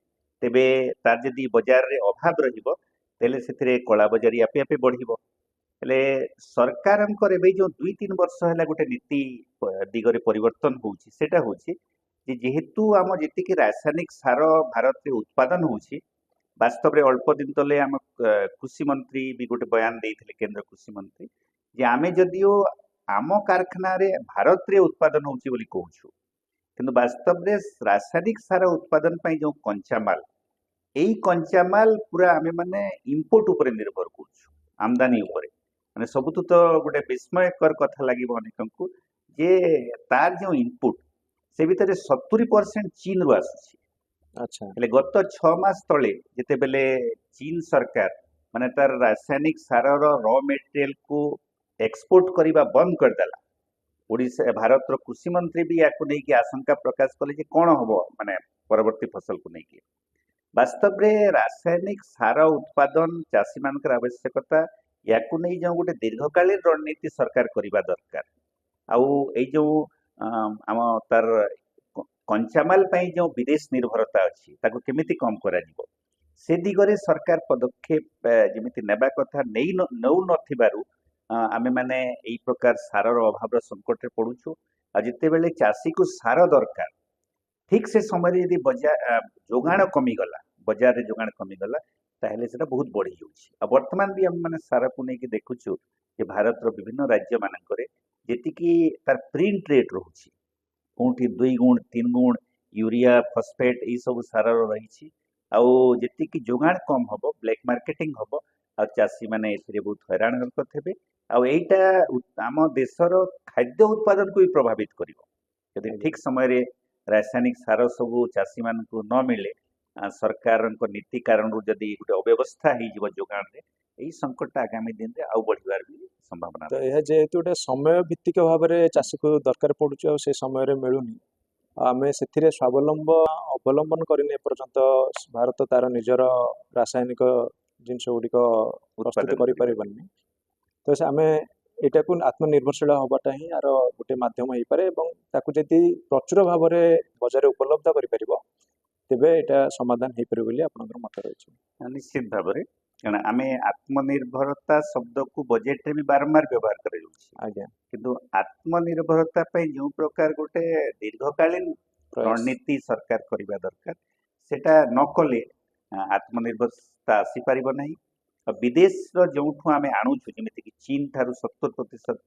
ତେବେ ତାର ଯଦି ବଜାରରେ ଅଭାବ ରହିବ, ତେବେ ସେଥିରେ କଳାବଜାରୀ ଆପେ ଆପେ ବଢିବ। ହେଲେ ସରକାରଙ୍କର ଏବେ ଯେଉଁ 2-3 ବର୍ଷ ହେଲା ଗୋଟେ ନୀତି ଦିଗରେ ପରିବର୍ତ୍ତନ ହଉଛି, ସେଟା ହଉଛି ଯେ ଯେହେତୁ ଆମ ଯେତିକି ରାସାୟନିକ ସାର ଭାରତରେ ଉତ୍ପାଦନ ହଉଛି, ବାସ୍ତବରେ ଅଳ୍ପ ଦିନ ତଳେ ଆମ କୃଷି ମନ୍ତ୍ରୀ ବି ଗୋଟେ ବୟାନ ଦେଇଥିଲେ, କେନ୍ଦ୍ର କୃଷି ମନ୍ତ୍ରୀ, ଯେ ଆମେ ଯଦିଓ ଆମ କାରଖାନାରେ ଭାରତରେ ଉତ୍ପାଦନ ହଉଛି ବୋଲି କହୁଛୁ, କିନ୍ତୁ ବାସ୍ତବରେ ରାସାୟନିକ ସାର ଉତ୍ପାଦନ ପାଇଁ ଯେଉଁ କଞ୍ଚାମାଲ, ଏଇ କଞ୍ଚାମାଲ ପୁରା ଆମେ ମାନେ ଇମ୍ପୋର୍ଟ ଉପରେ ନିର୍ଭର କରୁଛୁ, ଆମଦାନୀ ଉପରେ। ମାନେ ସବୁଠୁ ତ ଗୋଟେ ବିସ୍ମୟକର କଥା ଲାଗିବ ଅନେକଙ୍କୁ, ଯେ ତାର ଯେଉଁ ଇନପୁଟ, ସେ ଭିତରେ 70% ଚୀନରୁ ଆସୁଛି। ଆଚ୍ଛା, ହେଲେ ଗତ 6 ମାସ ତଳେ ଯେତେବେଳେ ଚୀନ ସରକାର ମାନେ ତାର ରାସାୟନିକ ସାରର ର ମେଟେରିଆଲକୁ ଏକ୍ସପୋର୍ଟ କରିବା ବନ୍ଦ କରିଦେଲା, ଭାରତର କୃଷି ମନ୍ତ୍ରୀ ବି ୟାକୁ ନେଇକି ଆଶଙ୍କା ପ୍ରକାଶ କଲେ ଯେ କ'ଣ ହବ ମାନେ ପରବର୍ତ୍ତୀ ଫସଲକୁ ନେଇକି। ବାସ୍ତବରେ ରାସାୟନିକ ସାର ଉତ୍ପାଦନ ଚାଷୀମାନଙ୍କର ଆବଶ୍ୟକତା, ୟାକୁ ନେଇ ଯେଉଁ ଗୋଟେ ଦୀର୍ଘକାଳୀନ ରଣନୀତି ସରକାର କରିବା ଦରକାର। ଆଉ ଏଇ ଯେଉଁ ଆମ ତାର କଞ୍ଚାମାଲ ପାଇଁ ଯେଉଁ ବିଦେଶ ନିର୍ଭରତା ଅଛି, ତାକୁ କେମିତି କମ୍ କରାଯିବ, ସେ ଦିଗରେ ସରକାର ପଦକ୍ଷେପ ଯେମିତି ନେବା କଥା ନେଉନଥିବାରୁ ଆମେମାନେ ଏଇ ପ୍ରକାର ସାରର ଅଭାବର ସଙ୍କଟରେ ପଡୁଛୁ। ଆଉ ଯେତେବେଳେ ଚାଷୀକୁ ସାର ଦରକାର, ଠିକ ସେ ସମୟରେ ଯଦି ଯୋଗାଣ କମିଗଲା, ବଜାରରେ ଯୋଗାଣ କମିଗଲା, ତାହେଲେ ସେଟା ବହୁତ ବଢି ଯାଉଛି। ଆଉ ବର୍ତ୍ତମାନ ବି ଆମେ ମାନେ ସାରକୁ ନେଇକି ଦେଖୁଛୁ ଯେ ଭାରତର ବିଭିନ୍ନ ରାଜ୍ୟ ମାନଙ୍କରେ ଯେତିକି ତାର ପ୍ରିଣ୍ଟ ରେଟ୍ ରହୁଛି, କୋଉଠି 2 ଗୁଣ 3 ଗୁଣ ୟୁରିଆ, ଫସଫେଟ୍, ଏଇ ସବୁ ସାରର ରହିଛି। ଆଉ ଯେତିକି ଯୋଗାଣ କମ ହବ, ବ୍ଲାକ ମାର୍କେଟିଂ ହବ, ଆଉ ଚାଷୀମାନେ ଏଥିରେ ବହୁତ ହଇରାଣ ହରକତ ହେବେ। ଆଉ ଏଇଟା ଆମ ଦେଶର ଖାଦ୍ୟ ଉତ୍ପାଦନକୁ ବି ପ୍ରଭାବିତ କରିବ। ଯଦି ଠିକ ସମୟରେ ରାସାୟନିକ ସାର ସବୁ ଚାଷୀମାନଙ୍କୁ ନ ମିଳେ, ସରକାରଙ୍କ ନୀତି କାରଣରୁ ଯଦି ଗୋଟେ ଅବ୍ୟବସ୍ଥା ହେଇଯିବ ଯୋଗାଣରେ, ଏଇ ସଙ୍କଟଟା ଆଗାମୀ ଦିନରେ ଆଉ ବଢିବାର ବି ସମ୍ଭାବନା ତ ରହିଛି। ଏହା ଯେହେତୁ ଗୋଟେ ସମୟ ଭିତ୍ତିକ ଭାବରେ ଚାଷୀକୁ ଦରକାର ପଡୁଛି, ଆଉ ସେ ସମୟରେ ମିଳୁନି, ଆମେ ସେଥିରେ ଅବଲମ୍ବନ କରିନି ଏପର୍ଯ୍ୟନ୍ତ। ଭାରତ ତାର ନିଜର ରାସାୟନିକ ଜିନିଷ ଗୁଡ଼ିକ ପ୍ରସ୍ତୁତ ଉତ୍ପାଦନ କରିପାରିବାନି। ତ ଆମେ ଏଇଟାକୁ ଆତ୍ମନିର୍ଭରଶୀଳ ହବାଟା ହିଁ ଆର ଗୋଟେ ମାଧ୍ୟମ ହେଇପାରେ, ଏବଂ ତାକୁ ଯଦି ପ୍ରଚୁର ଭାବରେ ବଜାରରେ ଉପଲବ୍ଧ କରିପାରିବ, ତେବେ ଏଇଟା ସମାଧାନ ହେଇପାରିବ ବୋଲି ଆପଣଙ୍କର ମତ ରହିଛି। ନିଶ୍ଚିତ ଭାବରେ, କାରଣ ଆମେ ଆତ୍ମନିର୍ଭରତା ଶବ୍ଦକୁ ବଜେଟରେ ବି ବାରମ୍ବାର ବ୍ୟବହାର କରାଯାଉଛି, ଆଜ୍ଞା, କିନ୍ତୁ ଆତ୍ମନିର୍ଭରତା ପାଇଁ ଯେଉଁ ପ୍ରକାର ଗୋଟେ ଦୀର୍ଘକାଳୀନ ପ୍ରୟାସ। ରଣନୀତି ସରକାର କରିବା ଦରକାର। ସେଟା ନ କଲେ ଆତ୍ମନିର୍ଭରତା ଆସିପାରିବ ନାହିଁ। ଆଉ ବିଦେଶର ଯୋଉଠୁ ଆମେ ଆଣୁଛୁ ଯେମିତିକି ଚୀନ ଠାରୁ 70%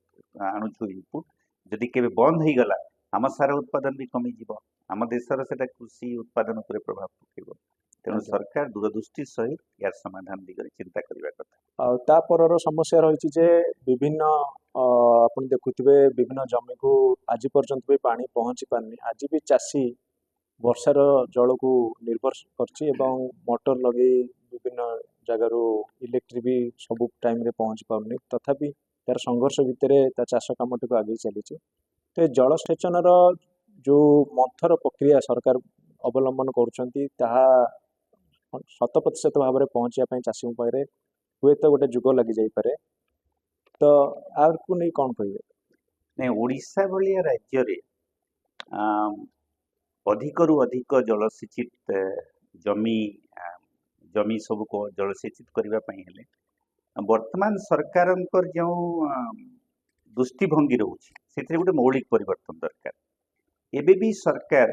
ଆଣୁଛୁ ଇନପୁଟ, ଯଦି କେବେ ବନ୍ଦ ହେଇଗଲା ଆମ ସାର ଉତ୍ପାଦନ ବି କମିଯିବ, ଆମ ଦେଶର ସେଟା କୃଷି ଉତ୍ପାଦନ ଉପରେ ପ୍ରଭାବ ପକେଇବ। ତେଣୁ ଆଜ୍ଞା। ସରକାର ଦୂରଦୃଷ୍ଟି ସହିତ ୟାର ସମାଧାନ ଦିଗରେ ଚିନ୍ତା କରିବା କଥା। ଆଉ ତା ପରର ସମସ୍ୟା ରହିଛି ଯେ ବିଭିନ୍ନ ଆପଣ ଦେଖୁଥିବେ ବିଭିନ୍ନ ଜମିକୁ ଆଜି ପର୍ଯ୍ୟନ୍ତ ବି ପାଣି ପହଞ୍ଚି ପାରିନି। ଆଜି ବି ଚାଷୀ ବର୍ଷାର ଜଳକୁ ନିର୍ଭର କରିଛି ଏବଂ ମଟର ଲଗେଇ ବିଭିନ୍ନ ଜାଗାରୁ ଇଲେକ୍ଟ୍ରି ବି ସବୁ ଟାଇମରେ ପହଞ୍ଚି ପାରୁନି। ତଥାପି ତାର ସଂଘର୍ଷ ଭିତରେ ତା ଚାଷ କାମଟିକୁ ଆଗେଇ ଚାଲିଛି। ତ ଏ ଜଳସେଚନର ଯୋଉ ମନ୍ଥର ପ୍ରକ୍ରିୟା ସରକାର ଅବଲମ୍ବନ କରୁଛନ୍ତି ତାହା 100% ଭାବରେ ପହଞ୍ଚିବା ପାଇଁ ଚାଷୀଙ୍କ ପାଖରେ ହୁଏତ ଗୋଟେ ଯୁଗ ଲାଗି ଯାଇପାରେ। ତ ଆକୁ ନେଇ କଣ କହିବେ? ନାଇଁ, ଓଡ଼ିଶା ଭଳିଆ ରାଜ୍ୟରେ ଅଧିକରୁ ଅଧିକ ଜଳସେଚିତ ଜମି ଜମି ସବୁକୁ ଜଳସେଚିତ କରିବା ପାଇଁ ହେଲେ ବର୍ତ୍ତମାନ ସରକାରଙ୍କର ଯେଉଁ ଦୃଷ୍ଟିଭଙ୍ଗୀ ରହୁଛି ସେଥିରେ ଗୋଟେ ମୌଳିକ ପରିବର୍ତ୍ତନ ଦରକାର। ଏବେ ବି ସରକାର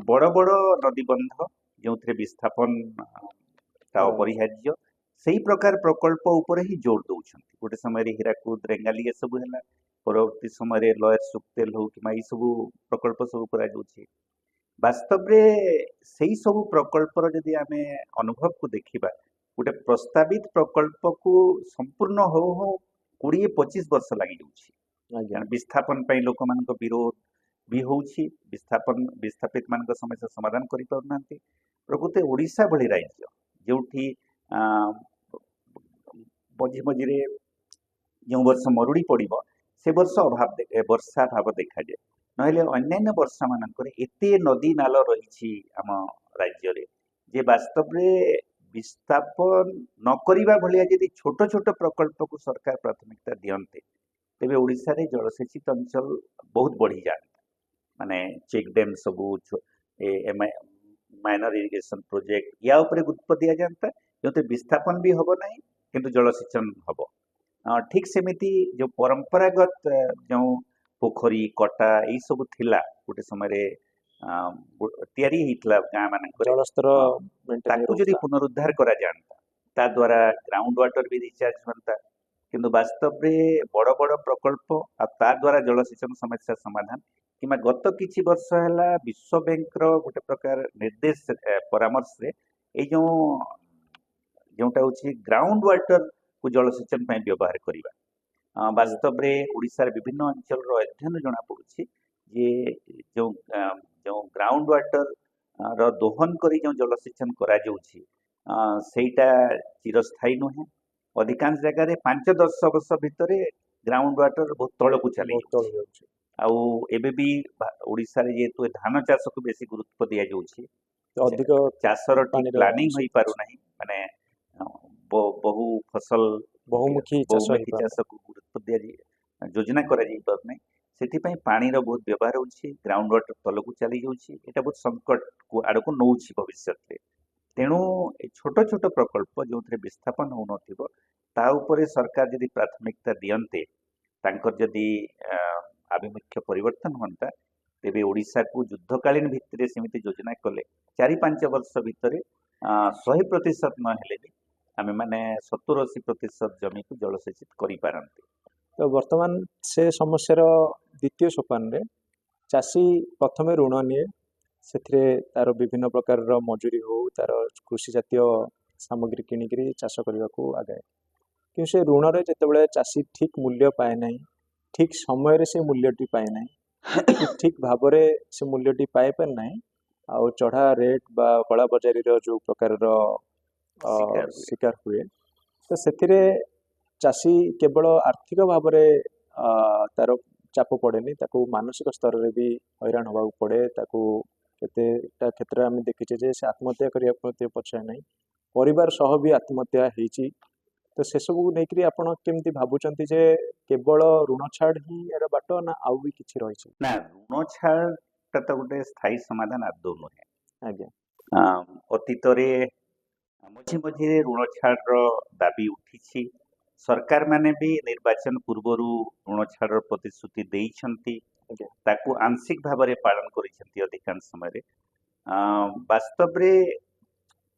ବଡ଼ ବଡ଼ ନଦୀବନ୍ଧ ଯେଉଁଥିରେ ବିସ୍ଥାପନ ତା ଅପରିହାର୍ଯ୍ୟ ସେଇ ପ୍ରକାର ପ୍ରକଳ୍ପ ଉପରେ ହିଁ ଜୋର ଦଉଛନ୍ତି। ଗୋଟେ ସମୟରେ ହୀରାକୁଦ, ରେଙ୍ଗାଲି ଏସବୁ ହେଲା, ପରବର୍ତ୍ତୀ ସମୟରେ ଲୟର ସୁକ୍ତେଲ ହଉ କିମ୍ବା ଏଇ ସବୁ ପ୍ରକଳ୍ପ ସବୁ କରାଯାଉଛି। ବାସ୍ତବରେ ସେଇ ସବୁ ପ୍ରକଳ୍ପର ଯଦି ଆମେ ଅନୁଭବକୁ ଦେଖିବା, ଗୋଟେ ପ୍ରସ୍ତାବିତ ପ୍ରକଳ୍ପକୁ ସମ୍ପୂର୍ଣ୍ଣ ହଉ ହଉ 20-25 ବର୍ଷ ଲାଗିଯାଉଛି। ଆଜ୍ଞା। କାରଣ ବିସ୍ଥାପନ ପାଇଁ ଲୋକମାନଙ୍କ ବିରୋଧ ବି ହଉଛି, ବିସ୍ଥାପିତ ମାନଙ୍କ ସମସ୍ୟା ସମାଧାନ କରିପାରୁନାହାନ୍ତି। ପ୍ରକୃତ ଓଡ଼ିଶା ଭଳି ରାଜ୍ୟ ଯେଉଁଠି ମଝି ମଝିରେ ଯେଉଁ ବର୍ଷ ମରୁଡ଼ି ପଡ଼ିବ ସେ ବର୍ଷ ବର୍ଷା ଅଭାବ ଦେଖାଯାଏ। ନହେଲେ ଅନ୍ୟାନ୍ୟ ବର୍ଷା ମାନଙ୍କରେ ଏତେ ନଦୀ ନାଳ ରହିଛି ଆମ ରାଜ୍ୟରେ ଯେ ବାସ୍ତବରେ ବିସ୍ଥାପନ ନ କରିବା ଭଳିଆ ଯଦି ଛୋଟ ଛୋଟ ପ୍ରକଳ୍ପକୁ ସରକାର ପ୍ରାଥମିକତା ଦିଅନ୍ତେ ତେବେ ଓଡ଼ିଶାରେ ଜଳସେଚିତ ଅଞ୍ଚଳ ବହୁତ ବଢ଼ିଯାଆନ୍ତା। ମାନେ ଚେକ୍ ଡ୍ୟାମ୍ ସବୁ, ମାଇନର ଇରିଗେସନ ପ୍ରୋଜେକ୍ଟ ୟା ଉପରେ ଗୁରୁତ୍ୱ ଦିଆଯାଆନ୍ତା, ଯେଉଁଥିରେ ବିସ୍ଥାପନ ବି ହବ ନାହିଁ କିନ୍ତୁ ଜଳସେଚନ ହବ। ଠିକ ସେମିତି ଯୋଉ ପରମ୍ପରାଗତ ଯେଉଁ ପୋଖରୀ କଟା ଏଇ ସବୁ ଥିଲା ଗୋଟେ ସମୟରେ ତିଆରି ହେଇଥିଲା ଗାଁ ମାନଙ୍କରେ, ଜଳସ୍ତର maintain ତାକୁ ଯଦି ରହୁଥିଲା। ପୁନରୁଦ୍ଧାର କରାଯାଆନ୍ତା ତା ଦ୍ୱାରା ଗ୍ରାଉଣ୍ଡ ୱାଟର ବି ରିଚାର୍ଜ ହୁଅନ୍ତା। କିନ୍ତୁ ବାସ୍ତବରେ ବଡ଼ ବଡ଼ ପ୍ରକଳ୍ପ ଆଉ ତା ଦ୍ୱାରା ଜଳସେଚନ ସମସ୍ୟା ସମାଧାନ କିମ୍ବା ଗତ କିଛି ବର୍ଷ ହେଲା ବିଶ୍ୱ ବ୍ୟାଙ୍କର ଗୋଟେ ପ୍ରକାର ନିର୍ଦ୍ଦେଶ ପରାମର୍ଶରେ ଏଇ ଯେଉଁଟା ହଉଛି ଗ୍ରାଉଣ୍ଡ ୱାଟର କୁ ଜଳସେଚନ ପାଇଁ ବ୍ୟବହାର କରିବା। ବାସ୍ତବରେ ଓଡ଼ିଶାର ବିଭିନ୍ନ ଅଞ୍ଚଳର ଅଧ୍ୟୟନ ଜଣାପଡ଼ୁଛି ଯେ ଯେଉଁ ଗ୍ରାଉଣ୍ଡ ୱାଟର ର ଦୋହନ କରି ଯେଉଁ ଜଳସେଚନ କରାଯାଉଛି ସେଇଟା ଚିରସ୍ଥାୟୀ ନୁହେଁ। ଅଧିକାଂଶ ଜାଗାରେ 5-10 ବର୍ଷ ଭିତରେ ଗ୍ରାଉଣ୍ଡ ୱାଟର ବହୁତ ତଳକୁ ଚାଲି ବହୁତ ତଳ ଯାଉଛି। ଆଉ ଏବେ ବି ଓଡ଼ିଶାରେ ଯେହେତୁ ଧାନ ଚାଷକୁ ବେଶୀ ଗୁରୁତ୍ୱ ଦିଆଯାଉଛି, ଅଧିକ ଚାଷର ଠିକ ପାଣିର ପ୍ଲାନିଂ ଆବଶ୍ୟକତା ଅଛି। ହୋଇପାରୁନାହିଁ। ମାନେ ବହୁ ଫସଲ ବହୁମୁଖୀ ଚାଷ ବହୁମୁଖୀ ହେଇପାରୁନି। ଚାଷକୁ ଗୁରୁତ୍ୱ ଯୋଜନା କରାଯାଇ ପାରୁନାହିଁ। ସେଥିପାଇଁ ପାଣିର ବହୁତ ବ୍ୟବହାର ହେଉଛି, ଗ୍ରାଉଣ୍ଡ ୱାଟର ତଳକୁ ଚାଲି ଯାଉଛି। ଏଇଟା ବହୁତ ସଙ୍କଟ ଆଡ଼କୁ ନଉଛି ଭବିଷ୍ୟତରେ। ତେଣୁ ଏ ଛୋଟ ଛୋଟ ପ୍ରକଳ୍ପ ଯେଉଁଥିରେ ବିସ୍ଥାପନ ହଉନଥିବ ତା ଉପରେ ସରକାର ଯଦି ପ୍ରାଥମିକତା ଦିଅନ୍ତେ, ତାଙ୍କର ଯଦି ଆଭିମୁଖ୍ୟ ପରିବର୍ତ୍ତନ ହୁଅନ୍ତା, ତେବେ ଓଡ଼ିଶାକୁ ଯୁଦ୍ଧକାଳୀନ ଭିତ୍ତିରେ ସେମିତି ଯୋଜନା କଲେ 4-5 ବର୍ଷ ଭିତରେ 100% ନହେଲେ ବି ଆମେ ମାନେ 70-80% ଜମିକୁ ଜଳସେଚିତ କରିପାରନ୍ତେ। ତ ବର୍ତ୍ତମାନ ସେ ସମସ୍ୟାର ଦ୍ୱିତୀୟ ସୋପାନରେ ଚାଷୀ ପ୍ରଥମେ ଋଣ ନିଏ, ସେଥିରେ ତାର ବିଭିନ୍ନ ପ୍ରକାରର ମଜୁରୀ ହଉ ତାର କୃଷି ଜାତୀୟ ସାମଗ୍ରୀ କିଣିକିରି ଚାଷ କରିବାକୁ ଆଗାଏ। କିନ୍ତୁ ସେ ଋଣରେ ଯେତେବେଳେ ଚାଷୀ ଠିକ ମୂଲ୍ୟ ପାଏ ନାହିଁ, ଠିକ ସମୟରେ ସେ ମୂଲ୍ୟଟି ପାଏ ନାହିଁ, ଠିକ ଭାବରେ ସେ ମୂଲ୍ୟଟି ପାଇପାରେ ନାହିଁ, ଆଉ ଚଢ଼ା ରେଟ୍ ବା କଳାବଜାରୀର ଯୋଉ ପ୍ରକାରର ଶିକାର ହୁଏ, ତ ସେଥିରେ ଚାଷୀ କେବଳ ଆର୍ଥିକ ଭାବରେ ତାର ଚାପ ପଡ଼େନି, ତାକୁ ମାନସିକ ସ୍ତରରେ ବି ହଇରାଣ ହେବାକୁ ପଡ଼େ। ତାକୁ କେତେଟା କ୍ଷେତ୍ରରେ ଆମେ ଦେଖିଛେ ଯେ ସେ ଆତ୍ମହତ୍ୟା କରିବାକୁ ମଧ୍ୟ ପଛାଏ ନାହିଁ, ପରିବାର ସହ ବି ଆତ୍ମହତ୍ୟା ହେଇଛି। ତ ସେସବୁକୁ ନେଇକରି ଆପଣ କେମିତି ଭାବୁଛନ୍ତି ଯେ କେବଳ ଋଣ ଛାଡ଼ ହିଁ ଏର ବାଟ ନା ଆଉ ବି କିଛି ରହିଛି? ନା, ଋଣ ଛାଡ଼ଟା ତ ଗୋଟେ ସ୍ଥାୟୀ ସମାଧାନ ଆଦୌ ନୁହେଁ। ଆଜ୍ଞା। ଅତୀତରେ ମଝି ମଝିରେ ଋଣ ଛାଡ଼ର ଦାବି ଉଠିଛି। ସରକାର ମାନେ ବି ନିର୍ବାଚନ ପୂର୍ବରୁ ଋଣ ଛାଡ଼ର ପ୍ରତିଶ୍ରୁତି ଦେଇଛନ୍ତି। ଆଜ୍ଞା ତାକୁ ଆଂଶିକ ଭାବରେ ପାଳନ କରିଛନ୍ତି ଅଧିକାଂଶ ସମୟରେ। ବାସ୍ତବରେ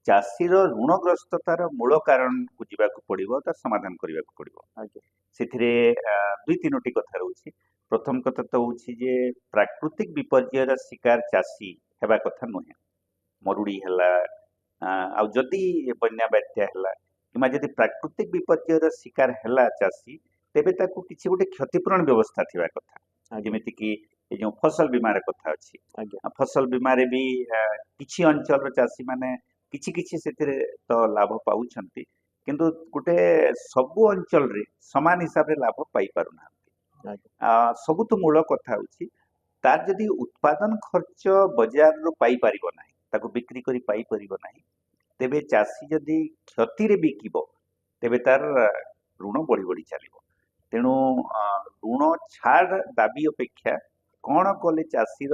ଚାଷୀର ଋଣଗ୍ରସ୍ତତାର ମୂଳ କାରଣକୁ ଯିବାକୁ ପଡିବ, ତା ସମାଧାନ କରିବାକୁ ପଡିବ। ଆଜ୍ଞା ସେଥିରେ ଦୁଇ ତିନୋଟି କଥା ରହୁଛି। ପ୍ରଥମ କଥା ତ ହଉଛି ଯେ ପ୍ରାକୃତିକ ବିପର୍ଯ୍ୟୟର ଶିକାର ଚାଷୀ ହେବା କଥା ନୁହେଁ। ମରୁଡି ହେଲା, ଆଉ ଯଦି ବନ୍ୟା ବାତ୍ୟା ହେଲା, କିମ୍ବା ଯଦି ପ୍ରାକୃତିକ ବିପର୍ଯ୍ୟୟର ଶିକାର ହେଲା ଚାଷୀ, ତେବେ ତାକୁ କିଛି ଗୋଟେ କ୍ଷତିପୂରଣ ବ୍ୟବସ୍ଥା ଥିବା କଥା। ଆଜ୍ଞା ଯେମିତିକି ଏ ଯୋଉ ଫସଲ ବୀମାର କଥା ଅଛି, ଆଜ୍ଞା ଫସଲ ବୀମାରେ ବି କିଛି ଅଞ୍ଚଳର ଚାଷୀ ମାନେ କିଛି କିଛି ସେଥିରେ ତ ଲାଭ ପାଉଛନ୍ତି, କିନ୍ତୁ ଗୋଟେ ସବୁ ଅଞ୍ଚଳରେ ସମାନ ହିସାବରେ ଲାଭ ପାଇପାରୁନାହାନ୍ତି। ଆଜ୍ଞା ସବୁଠୁ ମୂଳ କଥା ହଉଛି ତାର ଯଦି ଉତ୍ପାଦନ ଖର୍ଚ୍ଚ ବଜାରରୁ ପାଇପାରିବ ନାହିଁ, ତାକୁ ବିକ୍ରି କରି ପାଇପାରିବ ନାହିଁ, ତେବେ ଚାଷୀ ଯଦି କ୍ଷତିରେ ବିକିବ, ତେବେ ତାର ଋଣ ବଢି ବଢି ଚାଲିବ। ତେଣୁ ଋଣ ଛାଡ ଦାବି ଅପେକ୍ଷା କଣ କଲେ ଚାଷୀର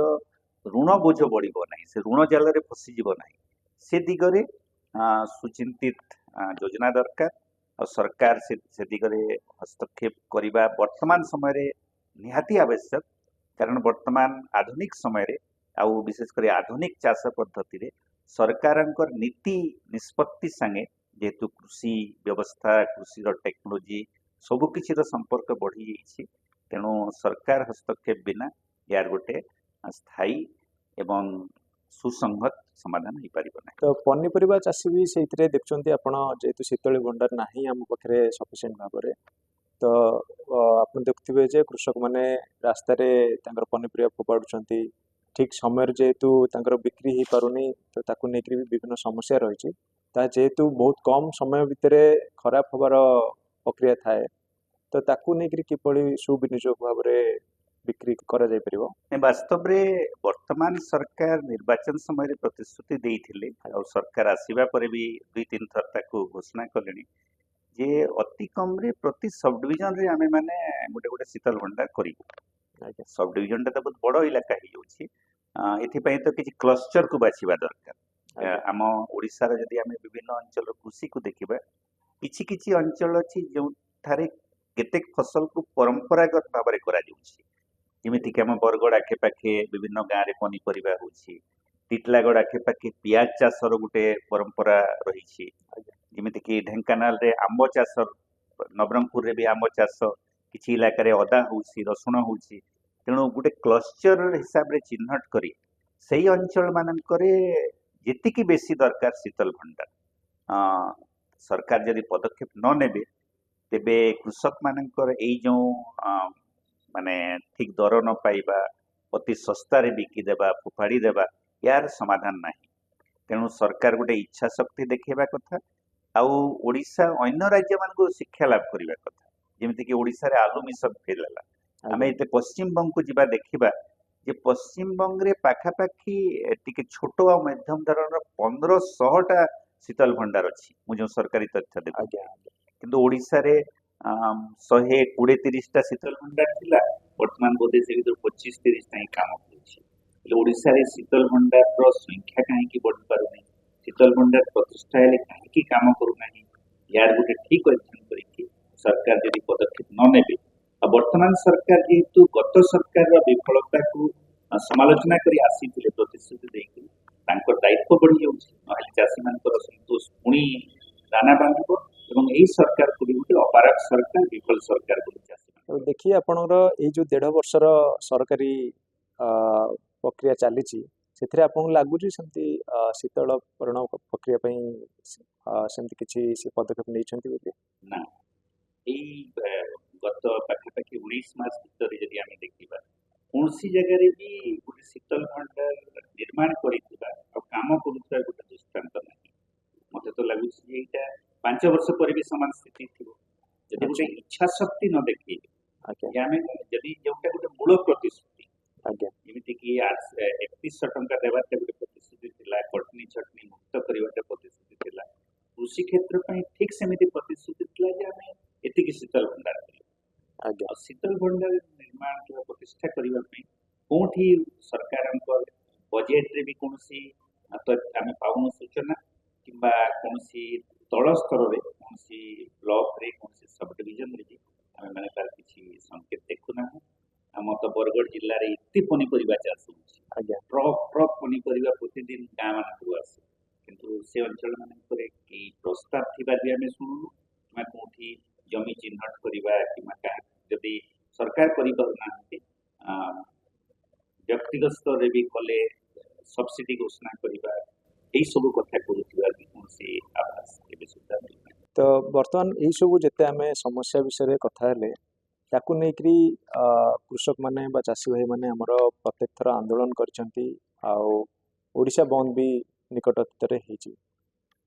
ଋଣ ବୋଝ ବଢିବ ନାହିଁ, ସେ ଋଣ ଜାଲରେ ଫସିଯିବ ନାହିଁ, ସେ ଦିଗରେ ସୁଚିନ୍ତିତ ଯୋଜନା ଦରକାର। ଆଉ ସରକାର ସେ ଦିଗରେ ହସ୍ତକ୍ଷେପ କରିବା ବର୍ତ୍ତମାନ ସମୟରେ ନିହାତି ଆବଶ୍ୟକ। କାରଣ ବର୍ତ୍ତମାନ ଆଧୁନିକ ସମୟରେ, ଆଉ ବିଶେଷ କରି ଆଧୁନିକ ଚାଷ ପଦ୍ଧତିରେ ସରକାରଙ୍କର ନୀତି ନିଷ୍ପତ୍ତି ସାଙ୍ଗେ, ଯେହେତୁ କୃଷି ବ୍ୟବସ୍ଥା, କୃଷିର ଟେକ୍ନୋଲୋଜି ସବୁକିଛିର ସମ୍ପର୍କ ବଢି ଯାଇଛି, ତେଣୁ ସରକାର ହସ୍ତକ୍ଷେପ ବିନା ୟାର ଗୋଟେ ସ୍ଥାୟୀ ଏବଂ ସୁସଂହତ ସମାଧାନ ହେଇପାରିବ ନାହିଁ। ତ ପନିପରିବା ଚାଷୀ ବି ସେଇଥିରେ ଦେଖୁଛନ୍ତି ଆପଣ, ଯେହେତୁ ଶୀତଳୀ ଭଣ୍ଡାର ନାହିଁ ଆମ ପାଖରେ ସଫିସିଏଣ୍ଟ ଭାବରେ, ତ ଆପଣ ଦେଖୁଥିବେ ଯେ କୃଷକମାନେ ରାସ୍ତାରେ ତାଙ୍କର ପନିପରିବା ଫୋପାଡୁଛନ୍ତି। ଠିକ ସମୟରେ ଯେହେତୁ ତାଙ୍କର ବିକ୍ରି ହେଇପାରୁନି, ତ ତାକୁ ନେଇକରି ବି ବିଭିନ୍ନ ସମସ୍ୟା ରହିଛି। ତାହା ଯେହେତୁ ବହୁତ କମ ସମୟ ଭିତରେ ଖରାପ ହବାର ପ୍ରକ୍ରିୟା ଥାଏ, ତ ତାକୁ ନେଇକରି କିଭଳି ସୁବିନିଯୋଗ ଭାବରେ ବିକ୍ରି କରାଯାଇପାରିବ। ବାସ୍ତବରେ ବର୍ତ୍ତମାନ ସରକାର ନିର୍ବାଚନ ସମୟରେ ପ୍ରତିଶ୍ରୁତି ଦେଇଥିଲେ, ଆଉ ସରକାର ଆସିବା ପରେ ବି ଦୁଇ ତିନି ଥର ତାକୁ ଘୋଷଣା କଲେଣି ଯେ ଅତି କମରେ ପ୍ରତି ସବ୍ ଡିଭିଜନରେ ଆମେ ମାନେ ଗୋଟେ ଗୋଟେ ଶୀତଳ ଭଣ୍ଡାର କରିବୁ। ଆଜ୍ଞା ସବ୍ ଡିଭିଜନଟା ତ ବହୁତ ବଡ ଇଲାକା ହେଇଯାଉଛି, ଏଥିପାଇଁ ତ କିଛି କ୍ଲଷ୍ଟରକୁ ବାଛିବା ଦରକାର। ଆଜ୍ଞା ଆମ ଓଡ଼ିଶାର ଯଦି ଆମେ ବିଭିନ୍ନ ଅଞ୍ଚଳର କୃଷିକୁ ଦେଖିବା, କିଛି କିଛି ଅଞ୍ଚଳ ଅଛି ଯେଉଁଠାରେ କେତେକ ଫସଲକୁ ପରମ୍ପରାଗତ ଭାବରେ କରାଯାଉଛି। ଯେମିତିକି ଆମ ବରଗଡ଼ ଆଖେପାଖେ ବିଭିନ୍ନ ଗାଁରେ ପନିପରିବା ହଉଛି, ଟିଟଲାଗଡ଼ ଆଖେପାଖେ ପିଆଜ ଚାଷର ଗୋଟେ ପରମ୍ପରା ରହିଛି, ଯେମିତିକି ଢେଙ୍କାନାଳରେ ଆମ୍ବ ଚାଷ, ନବରଙ୍ଗପୁରରେ ବି ଆମ୍ବ ଚାଷ, କିଛି ଇଲାକାରେ ଅଦା ହଉଛି, ରସୁଣ ହଉଛି। ତେଣୁ ଗୋଟେ କ୍ଲଷ୍ଟର ହିସାବରେ ଚିହ୍ନଟ କରି ସେଇ ଅଞ୍ଚଳ ମାନଙ୍କରେ ଯେତିକି ବେଶୀ ଦରକାର ଶୀତଳ ଭଣ୍ଡାର, ସରକାର ଯଦି ପଦକ୍ଷେପ ନ ନେବେ, ତେବେ କୃଷକ ମାନଙ୍କର ଏଇ ଯୋଉ ମାନେ ଠିକ ଦର ନ ପାଇବା, ଅତି ଶସ୍ତାରେ ବିକି ଦେବା, ଫୋପାଡ଼ି ଦେବା, ୟାର ସମାଧାନ ନାହିଁ। ତେଣୁ ସରକାର ଗୋଟେ ଇଚ୍ଛା ଶକ୍ତି ଦେଖେଇବା କଥା, ଆଉ ଓଡ଼ିଶା ଅନ୍ୟ ରାଜ୍ୟମାନଙ୍କୁ ଶିକ୍ଷା ଲାଭ କରିବା କଥା। ଯେମିତିକି ଓଡ଼ିଶାରେ ଆଲୁ ମିଶନ ଫେଲ୍ ହେଲା, ଆମେ ଆଜ୍ଞା ଏତେ ପଶ୍ଚିମବଙ୍ଗକୁ ଯିବା ଦେଖିବା ଯେ ପଶ୍ଚିମବଙ୍ଗରେ ପାଖାପାଖି ଟିକେ ଛୋଟ ଆଉ ମଧ୍ୟମ ଧରଣର 1500ଟା ଶୀତଳ ଭଣ୍ଡାର ଅଛି, ମୁଁ ଯୋଉ ସରକାରୀ ତଥ୍ୟ ଆଜ୍ଞା ଦେଖୁଥିଲି। କିନ୍ତୁ ଓଡ଼ିଶାରେ 120-130ଟା ଶୀତଳ ଭଣ୍ଡାର ଥିଲା, ବର୍ତ୍ତମାନ ବୋଧେ ସେ ଭିତରୁ 25-30ଟା ହିଁ କାମ କରୁଛି। ହେଲେ ଓଡ଼ିଶାରେ ଶୀତଳ ଭଣ୍ଡାରର ସଂଖ୍ୟା କାହିଁକି ବଢି ପାରୁନି, ଶୀତଳ ଭଣ୍ଡାର ପ୍ରତିଷ୍ଠା ହେଲେ କାହିଁକି କାମ କରୁନାହିଁ, ୟାର ଗୋଟେ ଠିକ ଅଧ୍ୟୟନ କରିକି ସରକାର ଯଦି ପଦକ୍ଷେପ ନ ନେବେ, ଆଉ ବର୍ତ୍ତମାନ ସରକାର ଯେହେତୁ ଗତ ସରକାରର ବିଫଳତାକୁ ସମାଲୋଚନା କରି ଆସିଥିଲେ ପ୍ରତିଶ୍ରୁତି ଦେଇକି, ତାଙ୍କର ଦାୟିତ୍ୱ ବଢି ଯାଉଛି, ନହେଲେ ଚାଷୀମାନଙ୍କର ସନ୍ତୋଷ ପୁଣି ଦାନା ବାନ୍ଧିବ ଏବଂ ଏହି ସରକାରକୁ ବି ଗୋଟେ ଅପାରଗ ସରକାର, ବିଫଳ ସରକାର ବୋଲି ଚାଷୀ। ତ ଦେଖିଏ ଆପଣଙ୍କର ଏଇ ଯୋଉ 1.5 ବର୍ଷର ସରକାରୀ ପ୍ରକ୍ରିୟା ଚାଲିଛି, ସେଥିରେ ଆପଣଙ୍କୁ ଲାଗୁଛି ସେମିତି ଶୀତଳକରଣ ପ୍ରକ୍ରିୟା ପାଇଁ ସେମିତି କିଛି ସେ ପଦକ୍ଷେପ ନେଇଛନ୍ତି ବୋଲି? ନା, ଏଇ ଗତ ପାଖାପାଖି 19 ମାସ ଭିତରେ ଯଦି ଆମେ ଦେଖିବା, କୌଣସି ଜାଗାରେ ବି ଗୋଟେ ଶୀତଳ ଭଣ୍ଡାର ନିର୍ମାଣ କରିଥିବା ଆଉ କାମ କରୁଥିବା ଗୋଟେ ଦୃଷ୍ଟାନ୍ତ ନାହିଁ। ମତେ ତ ଲାଗୁଛି ଯେ ଏଇଟା 5 ବର୍ଷ ପରେ ବି ସମାନ ସ୍ଥିତି ଥିବ, ଯଦି ଗୋଟେ ଇଚ୍ଛା ଶକ୍ତି ନ ଦେଖେଇବେ। ଆଜ୍ଞା ଆମେ ଯଦି ଯୋଉଟା ଗୋଟେ ମୂଳ ପ୍ରତିଶ୍ରୁତି, ଆଜ୍ଞା ଯେମିତିକି 3100 ଟଙ୍କା ଦେବାଟା ଗୋଟେ ପ୍ରତିଶ୍ରୁତି ଥିଲା, କଟନୀ ଛଟନୀ ମୁକ୍ତ କରିବାଟା ପ୍ରତିଶ୍ରୁତି ଥିଲା, କୃଷି କ୍ଷେତ୍ର ପାଇଁ ଠିକ ସେମିତି ପ୍ରତିଶ୍ରୁତି ଥିଲା ଯେ ଆମେ ଏତିକି ଶୀତଳ ଭଣ୍ଡାର କରିବୁ। ଆଜ୍ଞା ଆଉ ଶୀତଳ ଭଣ୍ଡାର ନିର୍ମାଣ କିମ୍ବା ପ୍ରତିଷ୍ଠା କରିବା ପାଇଁ କୋଉଠି ସରକାରଙ୍କ ବଜେଟରେ ବି କୌଣସି ଆମେ ପାଉନୁ ସୂଚନା, କିମ୍ବା କୌଣସି ତଳ ସ୍ତରରେ, କୌଣସି ବ୍ଲକରେ, କୌଣସି ସବ୍ ଡିଭିଜନରେ ବି ଆମେ ମାନେ ତାର କିଛି ସଂକେତ ଦେଖୁନାହୁଁ। ଆମ ତ ବରଗଡ଼ ଜିଲ୍ଲାରେ ଏତେ ପନିପରିବା ଚାଷ ହେଉଛି, ଆଜ୍ଞା ଟ୍ରକ୍ ପନିପରିବା ପ୍ରତିଦିନ ଗାଁ ମାନଙ୍କୁ ଆସେ, କିନ୍ତୁ ସେ ଅଞ୍ଚଳ ମାନଙ୍କରେ ଏଇ ପ୍ରସ୍ତାବ ଥିବା ବି ଆମେ ଶୁଣୁନୁ, କିମ୍ବା କୋଉଠି ଜମି ଚିହ୍ନଟ କରିବା କିମ୍ବା କାହା ଯଦି ସରକାର କରିପାରୁନାହାନ୍ତି ବ୍ୟକ୍ତିଗତ ସ୍ତରରେ ବି କଲେ ସବସିଡି ଘୋଷଣା କରିବା, ଏଇ ସବୁ କଥା କରୁଥିବା ବି କୌଣସି ଆଭାସ ଏବେ ସୁଦ୍ଧା ମିଳୁନାହିଁ। ତ ବର୍ତ୍ତମାନ ଏଇ ସବୁ ଯେତେ ଆମେ ସମସ୍ୟା ବିଷୟରେ କଥା ହେଲେ ତାକୁ ନେଇକରି କୃଷକମାନେ ବା ଚାଷୀ ଭାଇମାନେ ଆମର ପ୍ରତ୍ୟେକ ଥର ଆନ୍ଦୋଳନ କରିଛନ୍ତି ଆଉ ଓଡ଼ିଶା ବନ୍ଦ ବି ନିକଟ ଅତୀତରେ ହେଇଛି,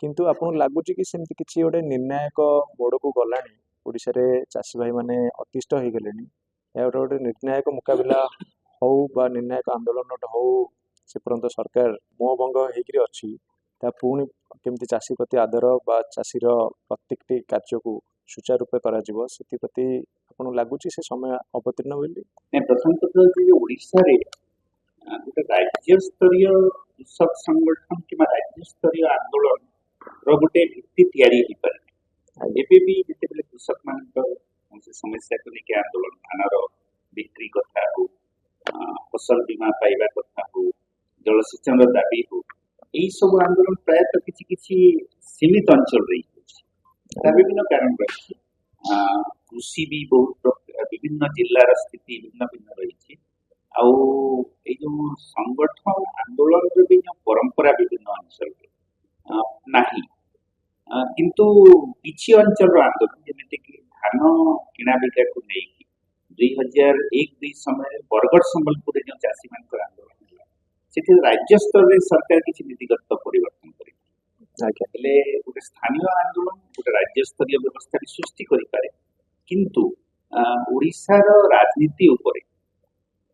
କିନ୍ତୁ ଆପଣଙ୍କୁ ଲାଗୁଛି କି ସେମିତି କିଛି ଗୋଟେ ନିର୍ଣ୍ଣାୟକ ମୋଡ଼କୁ ଗଲାଣି ଓଡ଼ିଶାରେ ଚାଷୀ ଭାଇମାନେ ଅତିଷ୍ଠ ହେଇଗଲେଣି, ଏହା ଗୋଟେ ନିର୍ଣ୍ଣାୟକ ମୁକାବିଲା ହଉ ବା ନିର୍ଣ୍ଣାୟକ ଆନ୍ଦୋଳନଟା ହଉ ସେ ପର୍ଯ୍ୟନ୍ତ ସରକାର ମୋହ ଭଙ୍ଗ ହେଇକରି ଅଛି, ତା ପୁଣି କେମିତି ଚାଷୀ ପ୍ରତି ଆଦର ବା ଚାଷୀର ପ୍ରତ୍ୟେକଟି କାର୍ଯ୍ୟକୁ ସୁଚାରୁ ରୂପେ କରାଯିବ ସେଥିପ୍ରତି ଆପଣଙ୍କୁ ଲାଗୁଛି ସେ ସମୟ ଅବତୀର୍ଣ୍ଣ ବୋଲି? ନାଇଁ, ପ୍ରଥମ କଥା ହେଉଛି ଯେ ଓଡ଼ିଶାରେ ଗୋଟେ ରାଜ୍ୟସ୍ତରୀୟ କୃଷକ ସଂଗଠନ କିମ୍ବା ରାଜ୍ୟସ୍ତରୀୟ ଆନ୍ଦୋଳନର ଗୋଟେ ଭିତ୍ତି ତିଆରି ହେଇପାରେ। ଏବେ ବି ଯେତେବେଳେ କୃଷକମାନଙ୍କର କୌଣସି ସମସ୍ୟାକୁ ନେଇକି ଆନ୍ଦୋଳନ, ଧାନର ବିକ୍ରି କଥା ହଉ, ଫସଲ ବୀମା ପାଇବା କଥା ହଉ, ଜଳସେଚନର ଦାବି ହଉ, ଏଇ ସବୁ ଆନ୍ଦୋଳନ ପ୍ରାୟତଃ କିଛି କିଛି ସୀମିତ ଅଞ୍ଚଳରେ ହେଉଛି। ତା ବିଭିନ୍ନ କାରଣ ରହିଛି। କୃଷି ବି ବହୁତ ବିଭିନ୍ନ ଜିଲ୍ଲାର ସ୍ଥିତି ଭିନ୍ନ ଭିନ୍ନ ରହିଛି। ଆଉ ଏଇ ଯୋଉ ସଂଗଠନ ଆନ୍ଦୋଳନର ବି ଯୋଉ ପରମ୍ପରା ବିଭିନ୍ନ ଅଞ୍ଚଳରେ ନାହିଁ, କିନ୍ତୁ କିଛି ଅଞ୍ଚଳର ଆନ୍ଦୋଳନ ଯେମିତିକି ଧାନ କିଣା ବିକାକୁ ନେଇକି 2001-2 ସମୟରେ ବରଗଡ଼ ସମ୍ବଲପୁରରେ ଯେଉଁ ଚାଷୀମାନଙ୍କର ଆନ୍ଦୋଳନ ହେଲା, ସେଠି ରାଜ୍ୟ ସ୍ତରରେ ସରକାର କିଛି ନୀତିଗତ ପରିବର୍ତ୍ତନ କରିବେ, ହେଲେ ଗୋଟେ ସ୍ଥାନୀୟ ଆନ୍ଦୋଳନ ଗୋଟେ ରାଜ୍ୟସ୍ତରୀୟ ବ୍ୟବସ୍ଥା ବି ସୃଷ୍ଟି କରିପାରେ। କିନ୍ତୁ ଓଡ଼ିଶାର ରାଜନୀତି ଉପରେ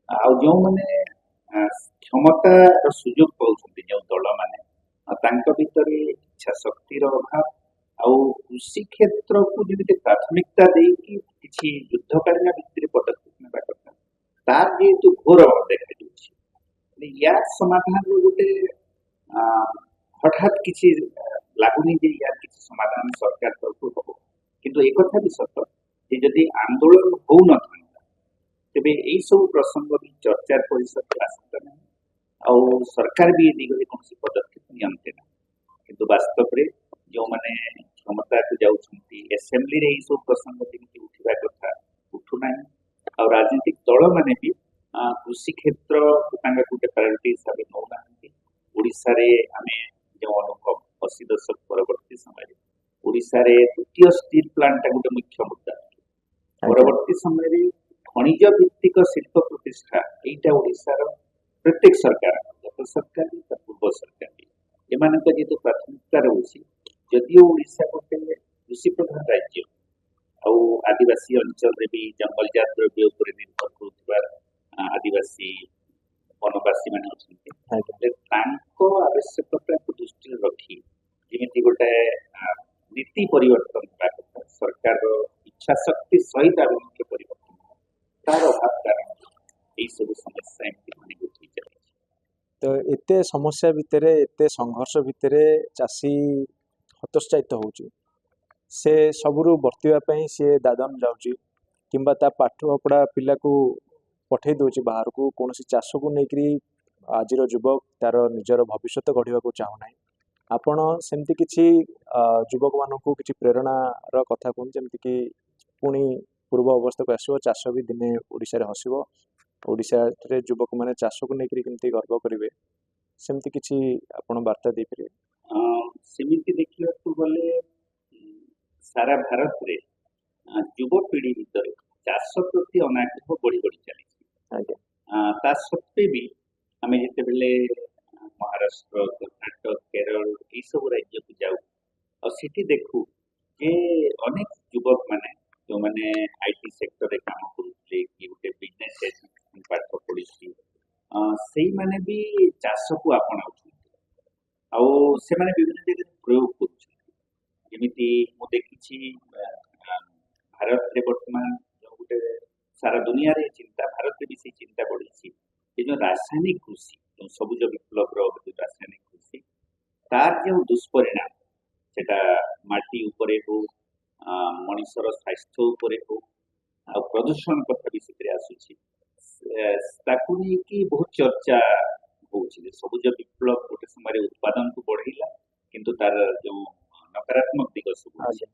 ଆଉ ଯେଉଁମାନେ କ୍ଷମତାର ସୁଯୋଗ ପାଉଛନ୍ତି ଯେଉଁ ଦଳମାନେ, ତାଙ୍କ ଭିତରେ ଇଚ୍ଛା ଶକ୍ତିର ଅଭାବ ଆଉ କୃଷି କ୍ଷେତ୍ରକୁ ଯେମିତି ପ୍ରାଥମିକତା ଦେଇକି କିଛି ଯୁଦ୍ଧକାଳୀନ ଭିତ୍ତିରେ ପଦକ୍ଷେପ ନେବା କଥା, ତାର ଯେହେତୁ ଘୋର ଅଭାବ ଦେଖାଯାଉଛି, ୟା ସମାଧାନର ଗୋଟେ ହଠାତ୍ କିଛି ଲାଗୁନି ଯେ ୟାର କିଛି ସମାଧାନ ସରକାର ତରଫରୁ ହବ। କିନ୍ତୁ ଏକଥା ବି ସତ ଯେ ଯଦି ଆନ୍ଦୋଳନ ହଉନଥାନ୍ତା ତେବେ ଏଇ ସବୁ ପ୍ରସଙ୍ଗ ବି ଚର୍ଚ୍ଚାର ପରିସରକୁ ଆସନ୍ତା ନାହିଁ ଆଉ ସରକାର ବି ଏ ଦିଗରେ କୌଣସି ପଦକ୍ଷେପ ନିଅନ୍ତେ ନାହିଁ। କିନ୍ତୁ ବାସ୍ତବରେ ଯେଉଁମାନେ କ୍ଷମତାକୁ ଯାଉଛନ୍ତି, ଆସେମ୍ବଲିରେ ଏଇ ସବୁ ପ୍ରସଙ୍ଗ ଯେମିତି ଉଠିବା କଥା ଉଠୁନାହିଁ, ଆଉ ରାଜନୈତିକ ଦଳମାନେ ବି କୃଷି କ୍ଷେତ୍ରକୁ ତାଙ୍କ ଗୋଟେ ପ୍ରାୟୋରିଟି ହିସାବରେ ନେଉନାହାନ୍ତି। ଓଡ଼ିଶାରେ ଆମେ ଯେଉଁ ଅନୁଭବ 80 ଦଶକ ପରବର୍ତ୍ତୀ ସମୟରେ ଓଡ଼ିଶାରେ ଦ୍ୱିତୀୟ ଷ୍ଟିଲ୍ ପ୍ଲାଣ୍ଟଟା ଗୋଟେ ମୁଖ୍ୟ ମୁଦ୍ଦା, ପରବର୍ତ୍ତୀ ସମୟରେ ଖଣିଜ ଭିତ୍ତିକ ଶିଳ୍ପ ପ୍ରତିଷ୍ଠା, ଏଇଟା ଓଡ଼ିଶାର ପ୍ରତ୍ୟେକ ସରକାର, ଗତ ସରକାର ବି ତା ପୂର୍ବ ସରକାର ବି, ଏମାନଙ୍କ ଯେହେତୁ ପ୍ରାଥମିକତା ରହୁଛି, ଯଦିଓ ଓଡ଼ିଶା ଗୋଟେ କୃଷି ପ୍ରଧାନ ରାଜ୍ୟ ଆଉ ଆଦିବାସୀ ଅଞ୍ଚଳରେ ବି ଜଙ୍ଗଲଜାତ ଦ୍ରବ୍ୟ ଉପରେ ନିର୍ଭର କରୁଥିବା ଆଦିବାସୀ ବନବାସୀ ମାନେ ଅଛନ୍ତି, ତାଙ୍କ ଆବଶ୍ୟକତାକୁ ଦୃଷ୍ଟିରେ ରଖି ଯେମିତି ଗୋଟେ ନୀତି ପରିବର୍ତ୍ତନ ହେବା କଥା, ସରକାରର ଇଚ୍ଛା ଶକ୍ତି ସହିତ ଆଭିମୁଖ୍ୟ ପରିବର୍ତ୍ତନ, ତାର ଅଭାବ କାରଣ ଏଇ ସବୁ ସମସ୍ୟା ଏମିତି ଘନୀଭୂତ ହୋଇ ଚାଲିଛି। ତ ଏତେ ସମସ୍ୟା ଭିତରେ ଏତେ ସଂଘର୍ଷ ଭିତରେ ଚାଷୀ ହତୋତ୍ସାହିତ ହେଉଛି, ସେ ସବୁରୁ ବର୍ତ୍ତିବା ପାଇଁ ସିଏ ଦାଦନ ଯାଉଛି କିମ୍ବା ତା ପାଠ ପଢ଼ା ପିଲାକୁ ପଠେଇ ଦେଉଛି ବାହାରକୁ, କୌଣସି ଚାଷକୁ ନେଇକରି ଆଜିର ଯୁବକ ତାର ନିଜର ଭବିଷ୍ୟତ ଗଢ଼ିବାକୁ ଚାହୁଁନାହିଁ। ଆପଣ ସେମିତି କିଛି ଯୁବକମାନଙ୍କୁ କିଛି ପ୍ରେରଣାର କଥା କୁହନ୍ତୁ ଯେମିତିକି ପୁଣି ପୂର୍ବ ଅବସ୍ଥାକୁ ଆସିବ, ଚାଷ ବି ଦିନେ ଓଡ଼ିଶାରେ ହସିବ, ଓଡ଼ିଶାରେ ଯୁବକମାନେ ଚାଷକୁ ନେଇକରି କେମିତି ଗର୍ବ କରିବେ, ସେମିତି କିଛି ଆପଣ ବାର୍ତ୍ତା ଦେଇପାରିବେ? ସେମିତି ଦେଖିବାକୁ ଗଲେ ସାରା ଭାରତରେ ଯୁବପିଢ଼ି ଭିତରେ ଚାଷ ପ୍ରତି ଅନାଗ୍ରହ ବଢ଼ି ବଢ଼ି ଚାଲିଛି। ତା ସତ୍ତ୍ୱେ ବି ଆମେ ଯେତେବେଳେ ମହାରାଷ୍ଟ୍ର, କର୍ଣ୍ଣାଟକ, କେରଳ ଏଇସବୁ ରାଜ୍ୟକୁ ଯାଉ ଆଉ ସେଠି ଦେଖୁ ଯେ ଅନେକ ଯୁବକ ମାନେ ଯେଉଁମାନେ IT ସେକ୍ଟରରେ କାମ କରୁଥିଲେ କି ଗୋଟେ ବିଜନେସ୍ ପାଠ ପଢ଼ିଛି, ସେଇମାନେ ବି ଚାଷକୁ ଆପଣାଉଛନ୍ତି ଆଉ ସେମାନେ ବିଭିନ୍ନ ଜାଗାରେ ପ୍ରୟୋଗ କରୁଛନ୍ତି। ଯେମିତି ମୁଁ ଦେଖିଛି ଭାରତରେ ବର୍ତ୍ତମାନ ଯେଉଁ ଗୋଟେ ସାରା ଦୁନିଆରେ ଚିନ୍ତା, ଭାରତରେ ବି ସେଇ ଚିନ୍ତା ବଢ଼ିଛି, ଏ ଯେଉଁ ରାସାୟନିକ କୃଷି, ଯେଉଁ ସବୁଜ ବିପ୍ଳବର ରାସାୟନିକ କୃଷି, ତାର ଯେଉଁ ଦୁଷ୍ପରିଣାମ ସେଟା ମାଟି ଉପରେ ହଉ, ମଣିଷର ସ୍ୱାସ୍ଥ୍ୟ ଉପରେ ହଉ, ଆଉ ପ୍ରଦୂଷଣ କଥା ବି ସେଥିରେ ଆସୁଛି, ତାକୁ ନେଇକି ବହୁତ ଚର୍ଚ୍ଚା ହଉଛି ଯେ ସବୁଜ ବିପ୍ଳବ ଗୋଟେ ସମୟରେ ଉତ୍ପାଦନକୁ ବଢେଇଲା, କିନ୍ତୁ ତାର ଯୋଉ ନକାରାତ୍ମକ ଦିଗ ସବୁ ଅଛି, ଆଜ୍ଞା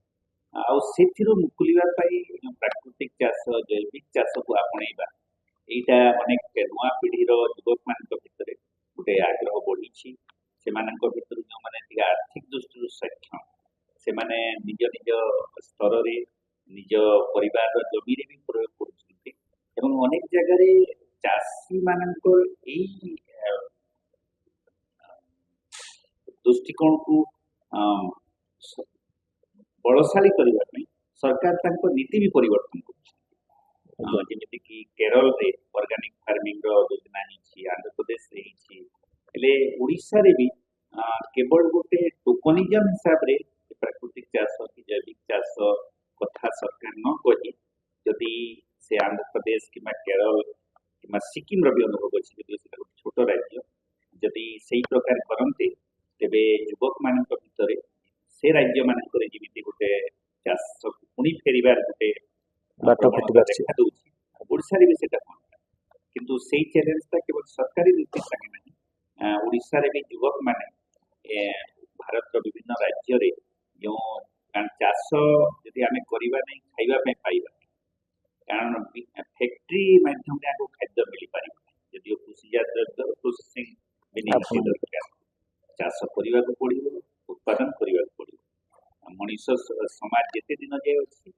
ଆଉ ସେଥିରୁ ମୁକୁଳିବା ପାଇଁ ପ୍ରାକୃତିକ ଚାଷ ଜୈବିକ ଚାଷକୁ ଆପଣେଇବା, ଏଇଟା ଅନେକ ନୂଆ ପିଢିର ଯୁବକମାନଙ୍କ ଭିତରେ ଗୋଟେ ଆଗ୍ରହ ବଢିଛି। ସେମାନଙ୍କ ଭିତରୁ ଯୋଉମାନେ ଟିକେ ଆର୍ଥିକ ଦୃଷ୍ଟିରୁ ସକ୍ଷମ, ସେମାନେ ନିଜ ନିଜ ସ୍ତରରେ ନିଜ ପରିବାରର ଜମିରେ ବି ପ୍ରୟୋଗ କରୁଛନ୍ତି ଏବଂ ଅନେକ ଜାଗାରେ ଚାଷୀ ମାନଙ୍କ ଏଇ ଦୃଷ୍ଟିକୋଣକୁ ସ- ବଳଶାଳୀ କରିବା ପାଇଁ ସରକାର ତାଙ୍କ ନୀତି ବି ପରିବର୍ତ୍ତନ କରୁଛନ୍ତି। ଯେମିତିକି କେରଳରେ ଅର୍ଗାନିକ ଫାର୍ମିଂର ଯୋଜନା ହେଇଛି, ଆନ୍ଧ୍ରପ୍ରଦେଶରେ ହେଇଛି, ହେଲେ ଓଡ଼ିଶାରେ ବି କେବଳ ଗୋଟେ ଟୋକନିଜମ ହିସାବରେ ପ୍ରାକୃତିକ ଚାଷ କି ଜୈବିକ ଚାଷ କଥା ସରକାର ନ କହି ଯଦି ସେ ଆନ୍ଧ୍ରପ୍ରଦେଶ କିମ୍ବା କେରଳ କିମ୍ବା ସିକିମର ବି ଅନୁଭବ ଅଛି, ଯଦିଓ ସେଟା ଗୋଟେ ଛୋଟ ରାଜ୍ୟ, ଯଦି ସେଇ ପ୍ରକାର କରନ୍ତେ ତେବେ ଯୁବକମାନଙ୍କ ଭିତରେ ସେ ରାଜ୍ୟମାନଙ୍କରେ ଯେମିତି ଗୋଟେ ଚାଷକୁ ପୁଣି ଫେରିବାର ଗୋଟେ ବାଟ ପ୍ରବଣତା ଫିଟିପାରିଛି। ଦେଖା ଦଉଛି, ଓଡ଼ିଶାରେ ବି ସେଟା ହୁଅନ୍ତା। କିନ୍ତୁ ସେଇ ଚ୍ୟାଲେଞ୍ଜଟା କେବଳ ସରକାରୀ ନୀତି ସାଙ୍ଗେ ନାହିଁ, ଓଡ଼ିଶାରେ ବି ଯୁବକମାନେ ଭାରତର ବିଭିନ୍ନ ରାଜ୍ୟରେ ଯେଉଁ କାରଣ ଚାଷ ଯଦି ଆମେ କରିବା ନାହିଁ ଖାଇବା ପାଇଁ ପାଇବା, କାରଣ ଫ୍ୟାକ୍ଟ୍ରି ମାଧ୍ୟମରେ ଆମକୁ ଖାଦ୍ୟ ମିଳିପାରିବ ନାହିଁ, ଯଦିଓ କୃଷିଜାତ ଦ୍ରବ୍ୟ ପ୍ରୋସେସିଂ ବି ନିହାତି ଦରକାର, ଚାଷ କରିବାକୁ ପଡ଼ିବ, ଉତ୍ପାଦନ କରିବାକୁ ପଡ଼ିବ। ମଣିଷ ସମାଜ ଯେତେ ଦିନ ଯାଏ ଅଛି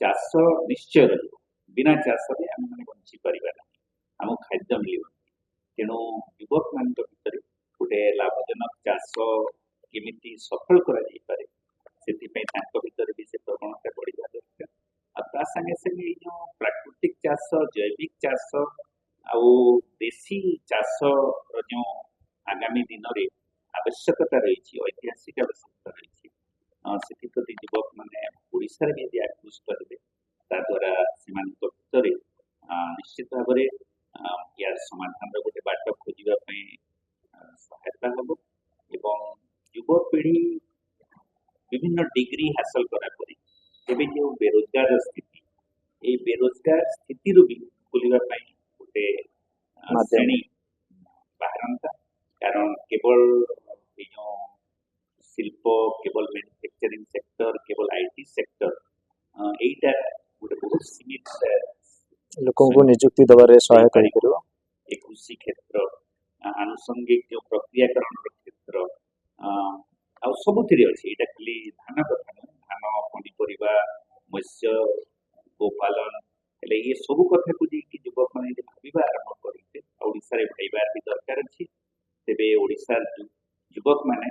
ଚାଷ ନିଶ୍ଚୟ ରହିବ, ବିନା ଚାଷରେ ଆମେ ମାନେ ବଞ୍ଚି ପାରିବା ନାହିଁ, ଆମକୁ ଖାଦ୍ୟ ମିଳିବ। ତେଣୁ ଯୁବକମାନଙ୍କ ଭିତରେ ଗୋଟେ ଲାଭଜନକ ଚାଷ କେମିତି ସଫଳ କରାଯାଇପାରେ, ସେଥିପାଇଁ ତାଙ୍କ ଭିତରେ ବି ସେ ପ୍ରବଣତା ବଢ଼ିବା ଦରକାର। ଆଉ ତା ସାଙ୍ଗେ ସାଙ୍ଗେ ଏଇ ଯେଉଁ ପ୍ରାକୃତିକ ଚାଷ ଜୈବିକ ଚାଷ ଆଉ ଦେଶୀ ଚାଷର ଯେଉଁ ଆଗାମୀ ଦିନରେ ଆବଶ୍ୟକତା ରହିଛି, ଐତିହାସିକ ଆବଶ୍ୟକତା ରହିଛି, ସେଥିପ୍ରତି ଯୁବକମାନେ ଓଡ଼ିଶାରେ ବି ଯଦି ଆକୃଷ୍ଟ ହେବେ, ତାଦ୍ୱାରା ସେମାନଙ୍କ ଭିତରେ ନିଶ୍ଚିତ ଭାବରେ ୟାର ସମାଧାନର ଗୋଟେ ବାଟ ଖୋଜିବା ପାଇଁ ସହାୟତା ହେବ ଏବଂ ଯୁବପିଢ଼ି ବିଭିନ୍ନ ଡିଗ୍ରୀ ହାସଲ କଲା ପରେ ଏବେ ଯେଉଁ ବେରୋଜଗାର ସ୍ଥିତି, এই ବେରୋଜଗାର ସ୍ଥିତିରୁ ବି ଖୋଲିବା ପାଇଁ ଗୋଟେ ମାଧ୍ୟମ। ଶ୍ରେଣୀ ବାହାରନ୍ତା, କାରଣ କେବଳ ଏଇ ଯେଉଁ ଶିଳ୍ପ, କେବଳ ମ୍ୟାନୁଫ୍ୟାକ୍ଚରିଂ ସେକ୍ଟର, କେବଳ ଆଇଟି ସେକ୍ଟର, ଏଇଟା ଗୋଟେ ବହୁତ ସୀମିତ ଲୋକଙ୍କୁ ନିଯୁକ୍ତି ଦେବାରେ ସହାୟକ ହେଇପାରିବ। ଏ କୃଷି କ୍ଷେତ୍ର, ଆନୁଷଙ୍ଗିକ ଯେଉଁ ପ୍ରକ୍ରିୟାକରଣର କ୍ଷେତ୍ର, ଆଉ ସବୁଥିରେ ଅଛି। ଏଇଟା ଖାଲି ଧାନ କଥା ନୁହେଁ, ଧାନ, ପନିପରିବା, ମତ୍ସ୍ୟ, ଗୋପାଳନ, ହେଲେ ଏ ସବୁ କଥାକୁ ନେଇକି ଯୁବକମାନେ ଯଦି ଭାବିବା ଆରମ୍ଭ କରିବେ, ଓଡ଼ିଶାରେ ଭାବିବାର ବି ଦରକାର ଅଛି, ତେବେ ଓଡ଼ିଶାର ଯୁବକମାନେ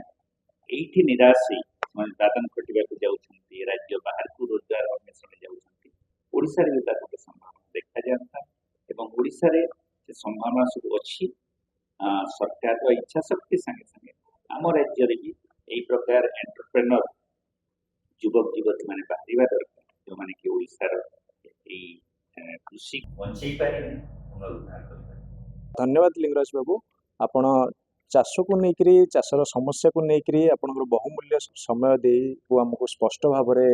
ଏଇଠି ନିରାଶ ହେଇ ସେମାନେ ଦାଦନ ଖଟିବାକୁ ଯାଉଛନ୍ତି, ରାଜ୍ୟ ବାହାରକୁ ରୋଜଗାର ଅନ୍ୱେଷଣ ଯାଉଛନ୍ତି, ଓଡ଼ିଶାରେ ବି ତାର ଗୋଟେ ସମ୍ଭାବନା ଦେଖାଯାଆନ୍ତା ଏବଂ ଓଡ଼ିଶାରେ ସେ ସମ୍ଭାବନା ସବୁ ଅଛି। ସରକାରର ଇଚ୍ଛା ଶକ୍ତି ସାଙ୍ଗେ ସାଙ୍ଗେ ଆମ ରାଜ୍ୟରେ ବି ଏଇ ପ୍ରକାର ଏଣ୍ଟରପ୍ରେନର ଯୁବକ ଯୁବତୀ ମାନେ ବାହାରିବା ଦରକାର, ଯେଉଁମାନେ କି ଓଡ଼ିଶାର ଏଇ କୃଷି ବଞ୍ଚେଇ ପାରିବେ, ପୁନରୁଦ୍ଧାର କରିପାରିବେ। ଧନ୍ୟବାଦ ଲିଙ୍ଗରାଜ ବାବୁ, ଆପଣ ଚାଷକୁ ନେଇକରି ଚାଷର ସମସ୍ୟାକୁ ନେଇକରି ଆପଣଙ୍କର ବହୁମୂଲ୍ୟ ସମୟ ଦେଇ ଆମକୁ ସ୍ପଷ୍ଟ ଭାବରେ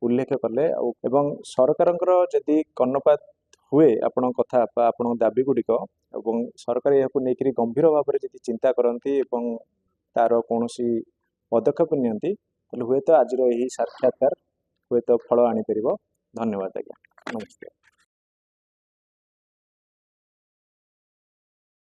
ଉଲ୍ଲେଖ କଲେ ଆଉ ଏବଂ ସରକାରଙ୍କର ଯଦି କର୍ଣ୍ଣପାତ ହୁଏ ଆପଣଙ୍କ କଥା ବା ଆପଣଙ୍କ ଦାବି ଗୁଡ଼ିକ ଏବଂ ସରକାର ଏହାକୁ ନେଇକରି ଗମ୍ଭୀର ଭାବରେ ଯଦି ଚିନ୍ତା କରନ୍ତି ଏବଂ ତାର କୌଣସି ପଦକ୍ଷେପ ନିଅନ୍ତି, ତାହେଲେ ହୁଏତ ଆଜିର ଏହି ସାକ୍ଷାତକାର ହୁଏତ ଫଳ ଆଣିପାରିବ। ଧନ୍ୟବାଦ ଆଜ୍ଞା, ନମସ୍କାର।